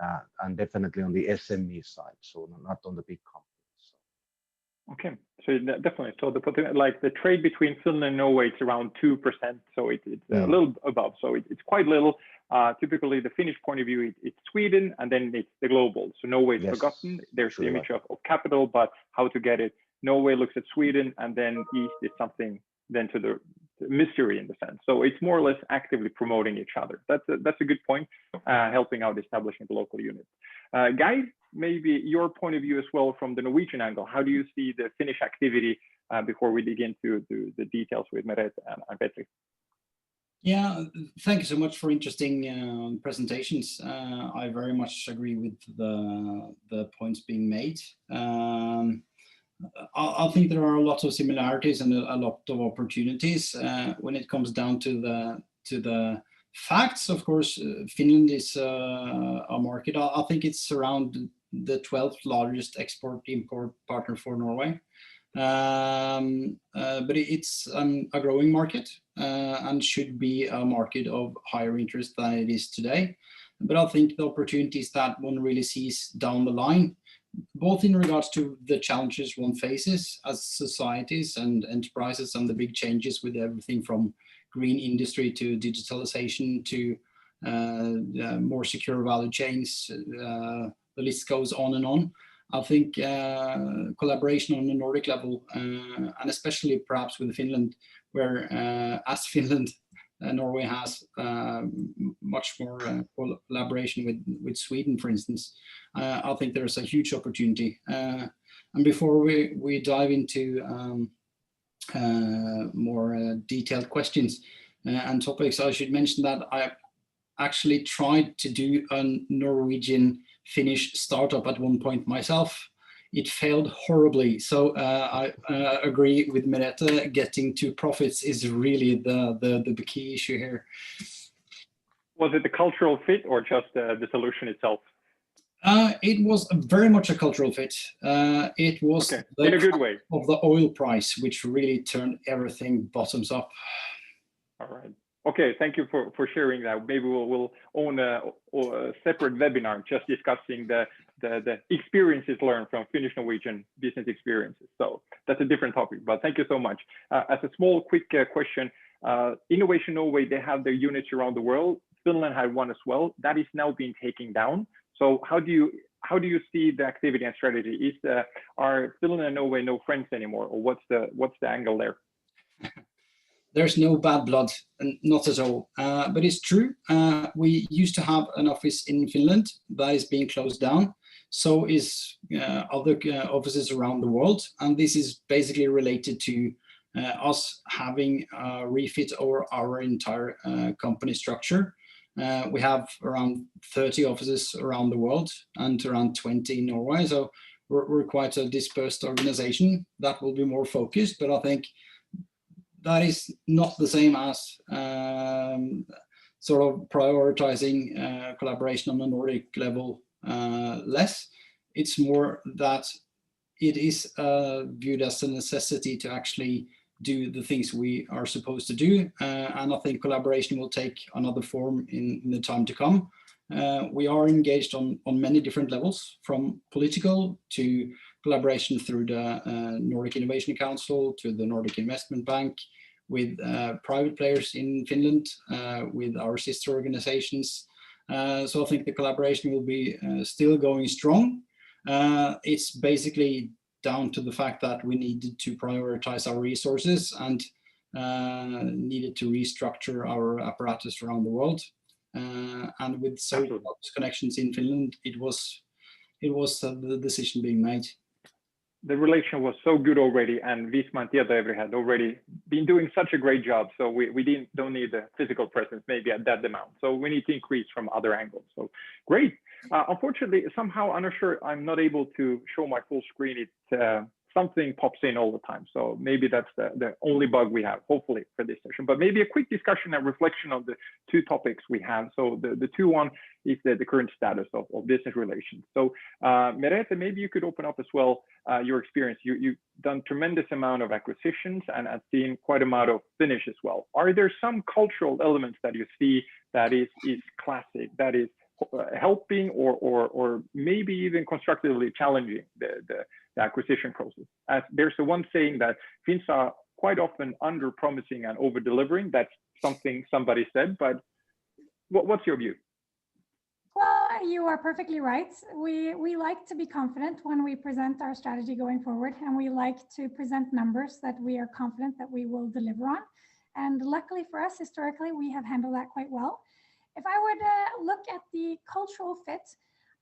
Speaker 4: and definitely on the SME side, so not on the big companies. So.
Speaker 1: Okay, so definitely. So the trade between Finland and Norway, it's around 2%. So it's a little above. So it's quite little. Typically, the Finnish point of view, it's Sweden, and then it's the global. So Norway is forgotten. There's the image of capital, but how to get it. Norway looks at Sweden, and then East is something then to the mystery in the sense. So it's more or less actively promoting each other. That's a good point, helping out establishing the local unit. Guy, maybe your point of view as well from the Norwegian angle. How do you see the Finnish activity before we dig into the details with Merete and Petri?
Speaker 5: Yeah, thank you so much for interesting presentations. I very much agree with the points being made. I think there are lots of similarities and a lot of opportunities when it comes down to the facts. Of course, Finland is a market. I think it's around the 12th largest export-import partner for Norway, but it's a growing market and should be a market of higher interest than it is today. But I think the opportunities that one really sees down the line, both in regards to the challenges one faces as societies and enterprises and the big changes with everything from green industry to digitalization to more secure value chains, the list goes on and on. I think collaboration on the Nordic level, and especially perhaps with Finland, where as Finland, Norway has much more collaboration with Sweden, for instance. I think there's a huge opportunity. And before we dive into more detailed questions and topics, I should mention that I actually tried to do a Norwegian-Finnish startup at one point myself. It failed horribly. So I agree with Merete, getting to profits is really the key issue here.
Speaker 1: Was it the cultural fit or just the solution itself?
Speaker 5: It was very much a cultural fit. It was
Speaker 1: in a good way
Speaker 5: of the oil price, which really turned everything bottoms up.
Speaker 1: All right. Okay, thank you for sharing that. Maybe we'll own a separate webinar just discussing the experiences learned from Finnish-Norwegian business experiences. So that's a different topic, but thank you so much. As a small, quick question, Innovation Norway, they have their units around the world. Finland had one as well. That is now being taken down. So how do you see the activity and strategy? Are Finland and Norway no friends anymore, or what's the angle there?
Speaker 5: There's no bad blood, not at all. But it's true. We used to have an office in Finland that is being closed down. So is other offices around the world. And this is basically related to us having a refit over our entire company structure. We have around 30 offices around the world and around 20 in Norway. So we're quite a dispersed organization that will be more focused. But I think that is not the same as sort of prioritizing collaboration on the Nordic level less. It's more that it is viewed as a necessity to actually do the things we are supposed to do. And I think collaboration will take another form in the time to come. We are engaged on many different levels, from political to collaboration through the Nordic Innovation Council to the Nordic Investment Bank, with private players in Finland, with our sister organizations. So I think the collaboration will be still going strong. It's basically down to the fact that we needed to prioritize our resources and needed to restructure our apparatus around the world. And with so close connections in Finland, it was the decision being made.
Speaker 1: The relation was so good already, and Visma and TietoEVRY had already been doing such a great job. So we don't need the physical presence maybe at that amount. So we need to increase from other angles. So great. Unfortunately, somehow I'm not sure I'm not able to show my full screen. Something pops in all the time. So maybe that's the only bug we have, hopefully, for this session. But maybe a quick discussion and reflection of the two topics we have. So the two one is the current status of business relations. So Merete, maybe you could open up as well your experience. You've done tremendous amount of acquisitions and have seen quite amount of Finnish as well. Are there some cultural elements that you see that is classic, that is helping or maybe even constructively challenging the acquisition process? As there's the one saying that Finns are quite often under promising and over delivering. That's something somebody said, but what's your view?
Speaker 2: Well, you are perfectly right. We like to be confident when we present our strategy going forward, and we like to present numbers that we are confident that we will deliver on. And luckily for us, historically, we have handled that quite well. If I would look at the cultural fit,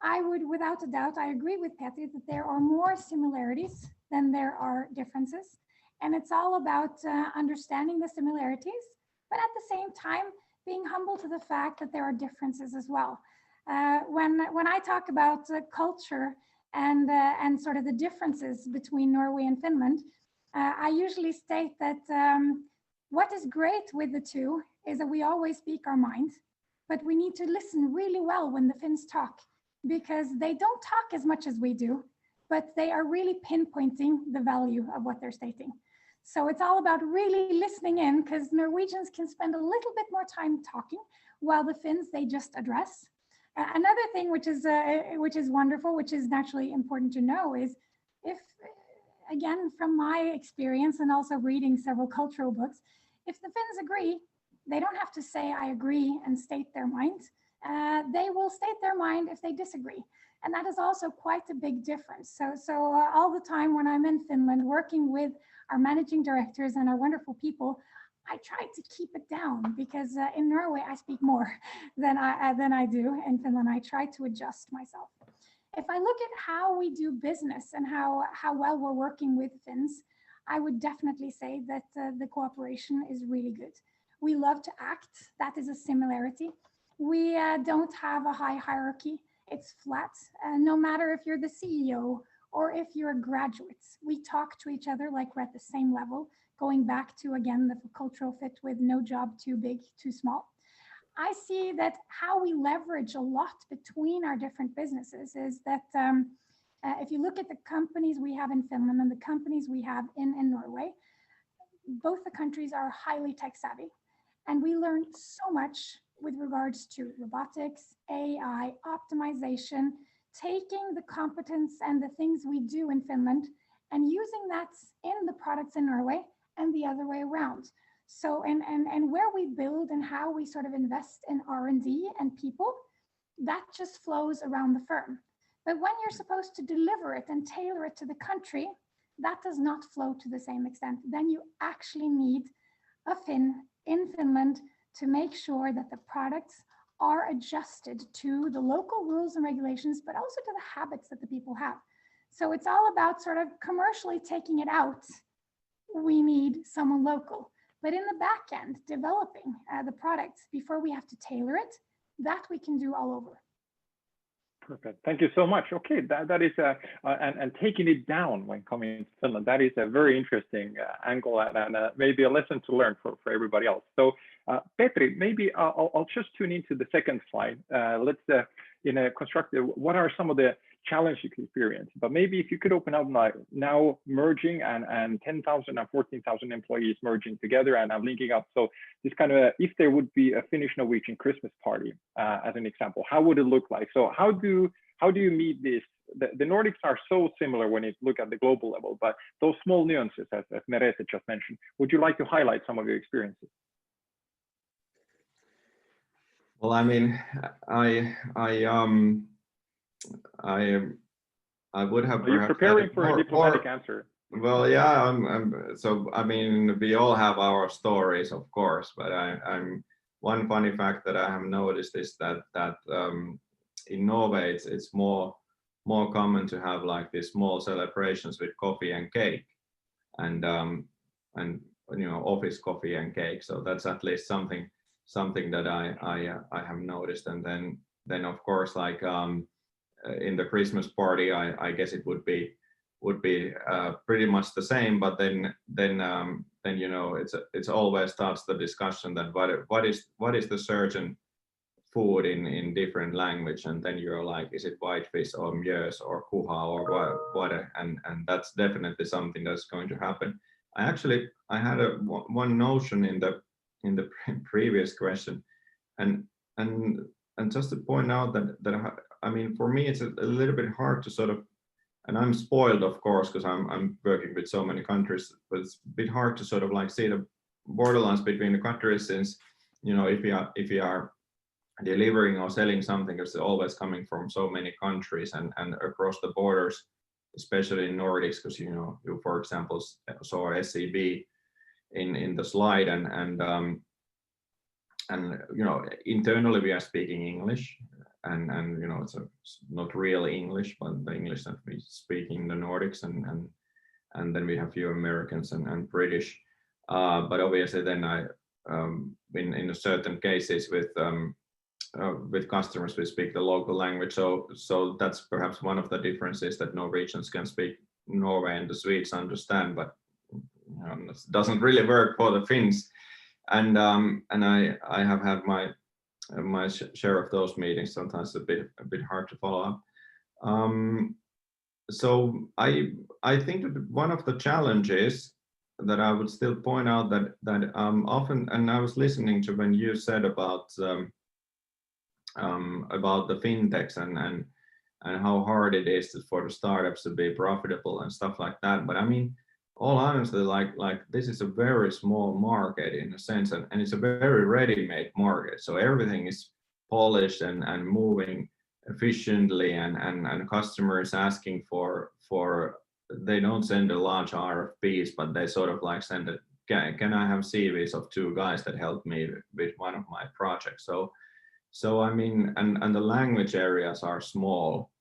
Speaker 2: I would, without a doubt, I agree with Petri that there are more similarities than there are differences. And it's all about understanding the similarities, but at the same time, being humble to the fact that there are differences as well. When I talk about culture and sort of the differences between Norway and Finland, I usually state that what is great with the two is that we always speak our mind, but we need to listen really well when the Finns talk, because they don't talk as much as we do, but they are really pinpointing the value of what they're stating. So it's all about really listening in, because Norwegians can spend a little bit more time talking, while the Finns, they just address. Another thing which is wonderful, which is naturally important to know, is if, again, from my experience and also reading several cultural books, if the Finns agree, they don't have to say I agree and state their mind. They will state their mind if they disagree. And that is also quite a big difference. So all the time when I'm in Finland working with our managing directors and our wonderful people, I try to keep it down, because in Norway I speak more than I do in Finland. I try to adjust myself. If I look at how we do business and how well we're working with Finns, I would definitely say that the cooperation is really good. We love to act. That is a similarity. We don't have a high hierarchy. It's flat. No matter if you're the CEO or if you're graduates, we talk to each other like we're at the same level, going back to, again, the cultural fit with no job too big, too small. I see that how we leverage a lot between our different businesses is that if you look at the companies we have in Finland and the companies we have in Norway, both the countries are highly tech savvy. And we learned so much with regards to robotics, AI, optimization, taking the competence and the things we do in Finland and using that in the products in Norway and the other way around. So, and where we build and how we sort of invest in R&D and people, that just flows around the firm. But when you're supposed to deliver it and tailor it to the country, that does not flow to the same extent. Then you actually need a Finn in Finland to make sure that the products are adjusted to the local rules and regulations, but also to the habits that the people have. So it's all about sort of commercially taking it out. We need someone local. But in the back end, developing the products before we have to tailor it, that we can do all over.
Speaker 1: Perfect. Thank you so much. Okay, that is and taking it down when coming to Finland, that is a very interesting angle and maybe a lesson to learn for everybody else. So Petri, maybe I'll just tune into the second slide. Let's in a constructive, what are some of the challenges you experience? But maybe if you could open up like now merging and 10,000 and 14,000 employees merging together and linking up. So this kind of, if there would be a Finnish-Norwegian Christmas party as an example, how would it look like? So how do you meet this? The Nordics are so similar when you look at the global level, but those small nuances, as Merete just mentioned, would you like to highlight some of your experiences?
Speaker 3: Well, I mean, I would have.
Speaker 1: Are you preparing for a diplomatic answer?
Speaker 3: Well, yeah. So I mean, we all have our stories, of course. But I'm one funny fact that I have noticed is that in Norway it's more common to have like these small celebrations with coffee and cake, and you know, office coffee and cake. So that's at least something that I have noticed. And then of course, like in the Christmas party, I guess it would be pretty much the same. But then you know, it's always starts the discussion that what is the certain food in different language, and then you're like, is it whitefish or mjös or kuha or what? And that's definitely something that's going to happen. I had one notion in the previous question, and just to point out that I mean, for me it's a little bit hard to sort of, and I'm spoiled of course because I'm working with so many countries, but it's a bit hard to sort of like see the borderlines between the countries, since you know, if you are delivering or selling something, it's always coming from so many countries and across the borders, especially in Nordics, because you know, you for example saw SEB in the slide, and you know, internally we are speaking English, and you know, it's not real English, but the English that we speak in the Nordics, and then we have few Americans and British, but obviously then I in certain cases with customers we speak the local language, so that's perhaps one of the differences, that Norwegians can speak Norway and the Swedes understand, but it doesn't really work for the Finns, and I have had my share of those meetings. Sometimes a bit hard to follow up. So I think that one of the challenges that I would still point out that often, and I was listening to when you said about the fintechs and how hard it is for the startups to be profitable and stuff like that. But I mean, all honestly, like this is a very small market in a sense, and it's a very ready-made market. So everything is polished and moving efficiently, and customers asking for they don't send a large RFPs, but they sort of like send it. Can I have CVs of 2 guys that helped me with one of my projects? So I mean, and the language areas are small,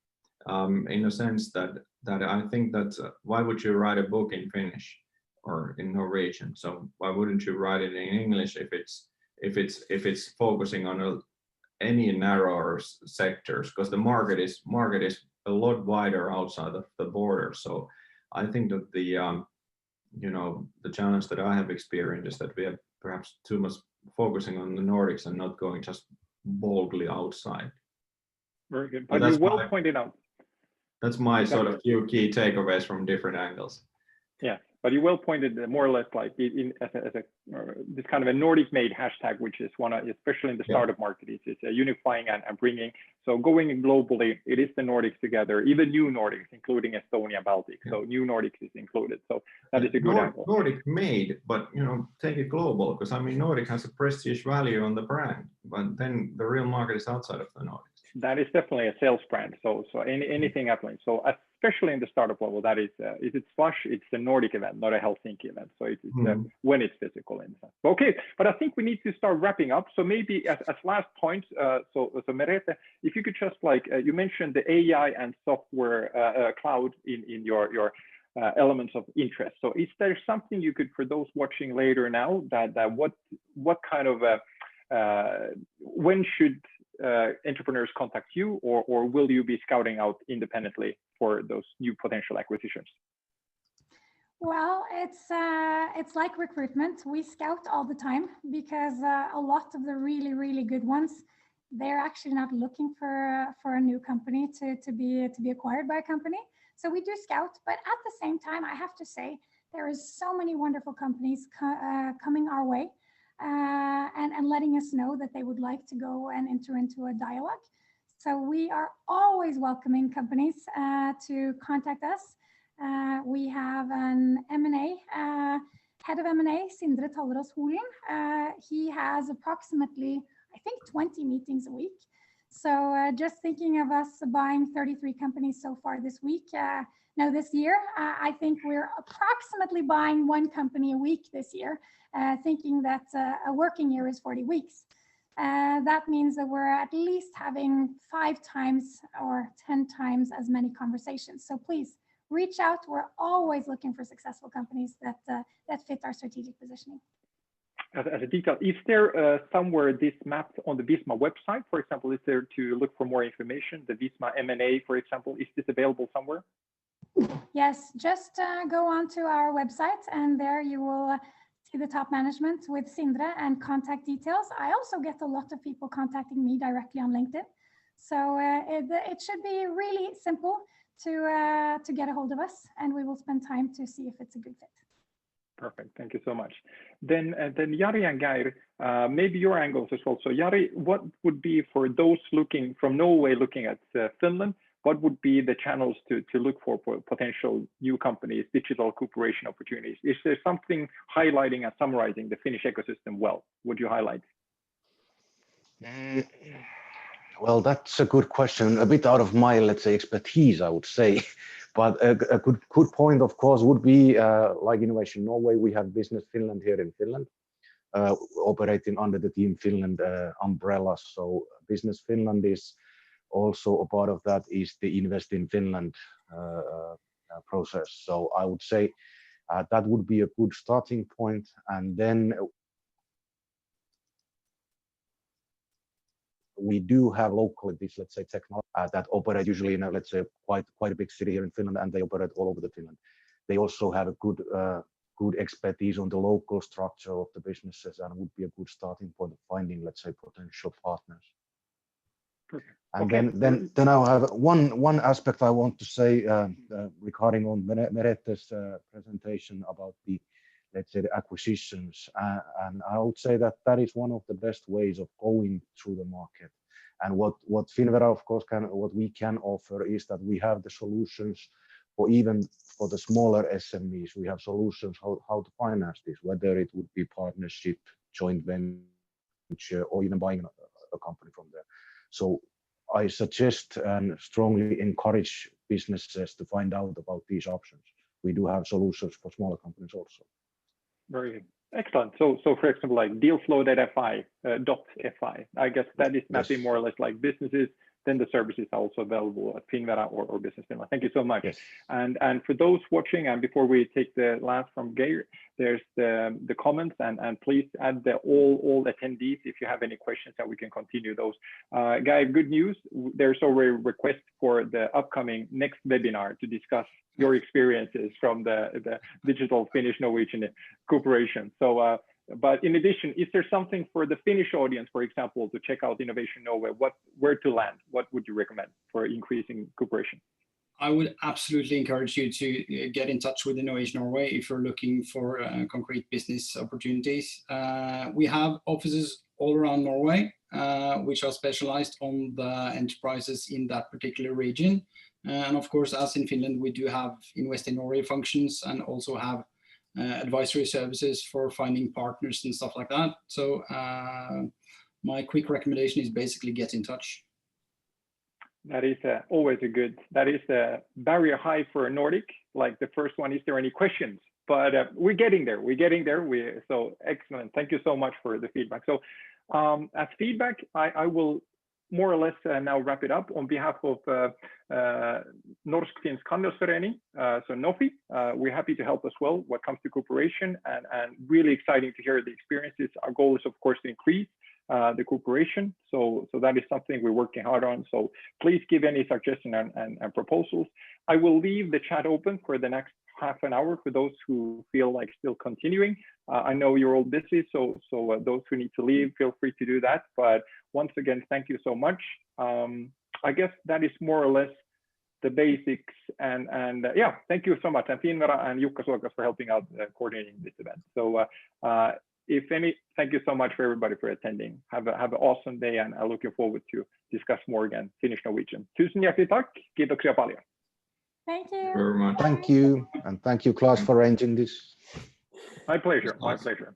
Speaker 3: in a sense that I think that why would you write a book in Finnish or in Norwegian? So why wouldn't you write it in English if it's focusing on any narrower sectors? Because the market is a lot wider outside of the border. So I think that the you know, the challenge that I have experienced is that we are perhaps too much focusing on the Nordics and not going just boldly outside.
Speaker 1: Very good. But you well pointed out.
Speaker 3: That's my sort of few key takeaways from different angles.
Speaker 1: Yeah, But you well pointed more or less like as this kind of a Nordic-made hashtag, which is one, especially in the startup market, is unifying and bringing. So going globally, it is the Nordics together, even new Nordics, including Estonia, Baltic. So new Nordics is included. So that is a good angle.
Speaker 3: Nordic-made, but take it global, because I mean Nordic has a prestige value on the brand, but then the real market is outside of the Nordics.
Speaker 1: That is definitely a sales brand. So anything happening. So especially in the startup level, that is it's Slush. It's a Nordic event, not a Helsinki event. So it's when it's physical in sense. Okay, but I think we need to start wrapping up. So maybe as last point, so Merete, if you could just like you mentioned the AI and software cloud in your elements of interest. So is there something you could, for those watching later now, that what kind of when should entrepreneurs contact you, or will you be scouting out independently for those new potential acquisitions?
Speaker 2: Well, it's like recruitment. We scout all the time because a lot of the really good ones, they're actually not looking for a new company to be acquired by a company. So we do scout, but at the same time, I have to say there is so many wonderful companies coming our way. And letting us know that they would like to go and enter into a dialogue. So we are always welcoming companies to contact us. We have an M&A, head of M&A, Sindre Tallerås Holen. He has approximately, I think, 20 meetings a week. So just thinking of us buying 33 companies so far this week. Now this year, I think we're approximately buying one company a week this year, thinking that a working year is 40 weeks. That means that we're at least having 5 times or 10 times as many conversations. So please reach out. We're always looking for successful companies that fit our strategic positioning.
Speaker 1: As a detail, is there somewhere this mapped on the Visma website, for example? Is there to look for more information? The Visma M&A, for example, is this available somewhere?
Speaker 2: Yes, just go on to our website, and there you will see the top management with Sindre and contact details. I also get a lot of people contacting me directly on LinkedIn. So it should be really simple to get a hold of us, and we will spend time to see if it's a good fit.
Speaker 1: Perfect. Thank you so much. Then Jari and Geir, maybe your angles as well. So Jari, what would be for those looking from Norway, looking at Finland, what would be the channels to look for potential new companies, digital cooperation opportunities? Is there something highlighting and summarizing the Finnish ecosystem well? Would you highlight?
Speaker 4: Well, that's a good question. A bit out of my, let's say, expertise, I would say. But a good point, of course, would be like Innovation Norway. We have Business Finland here in Finland, operating under the Team Finland umbrella. So Business Finland is also a part of that is the Invest in Finland process. So I would say that would be a good starting point. And then we do have locally this, let's say, technology that operate usually in a, let's say, quite a big city here in Finland, and they operate all over the Finland. They also have a good expertise on the local structure of the businesses, and would be a good starting point of finding, let's say, potential partners. And okay. then I have one aspect I want to say regarding on Merete's presentation about the, let's say, the acquisitions, and I would say that is one of the best ways of going through the market. And what Finnvera, of course, what we can offer is that we have the solutions for even for the smaller SMEs. We have solutions how to finance this, whether it would be partnership, joint venture, or even buying a company from there. So I suggest and strongly encourage businesses to find out about these options. We do have solutions for smaller companies also.
Speaker 1: Very good. Excellent. So for example, like dealflow.fi, I guess that is mapping more or less like businesses. Then the services are also available at Finnvera or Business Finland. Thank you so much.
Speaker 4: Yes.
Speaker 1: And for those watching, and before we take the last from Geir, there's the comments, and please add all attendees if you have any questions, and we can continue those. Geir, good news. There's already a request for the upcoming next webinar to discuss your experiences from the digital Finnish-Norwegian cooperation. So, but in addition, is there something for the Finnish audience, for example, to check out Innovation Norway? Where to land? What would you recommend for increasing cooperation?
Speaker 5: I would absolutely encourage you to get in touch with the Norwegian-Norway if you're looking for concrete business opportunities. We have offices all around Norway, which are specialized on the enterprises in that particular region. And of course, as in Finland, we do have Invest in Norway functions and also have advisory services for finding partners and stuff like that. So my quick recommendation is basically get in touch.
Speaker 1: That is always a good, that is the barrier high for a Nordic. Like the first one, is there any questions? But we're getting there, so excellent. Thank you so much for the feedback. So as feedback, I will more or less now wrap it up on behalf of Norsk-Finsk Handelsforening, so NOFI. We're happy to help as well what comes to cooperation, and really exciting to hear the experiences. Our goal is of course to increase the cooperation. So that is something we're working hard on. So please give any suggestions and proposals. I will leave the chat open for the next half an hour for those who feel like still continuing. I know you're all busy, so those who need to leave, feel free to do that. But once again, thank you so much. I guess that is more or less the basics. And yeah, thank you so much. And Finvera and Jukka Suokas for helping out coordinating this event. So if any, thank you so much for everybody for attending. Have an awesome day, and I'm looking forward to discuss more again Finnish-Norwegian. Tusen hjärtligt tack. Kiitoksia paljon.
Speaker 2: Thank you
Speaker 3: Very much.
Speaker 4: Thank you, and thank you, Klaus, for arranging this.
Speaker 1: My pleasure. My pleasure.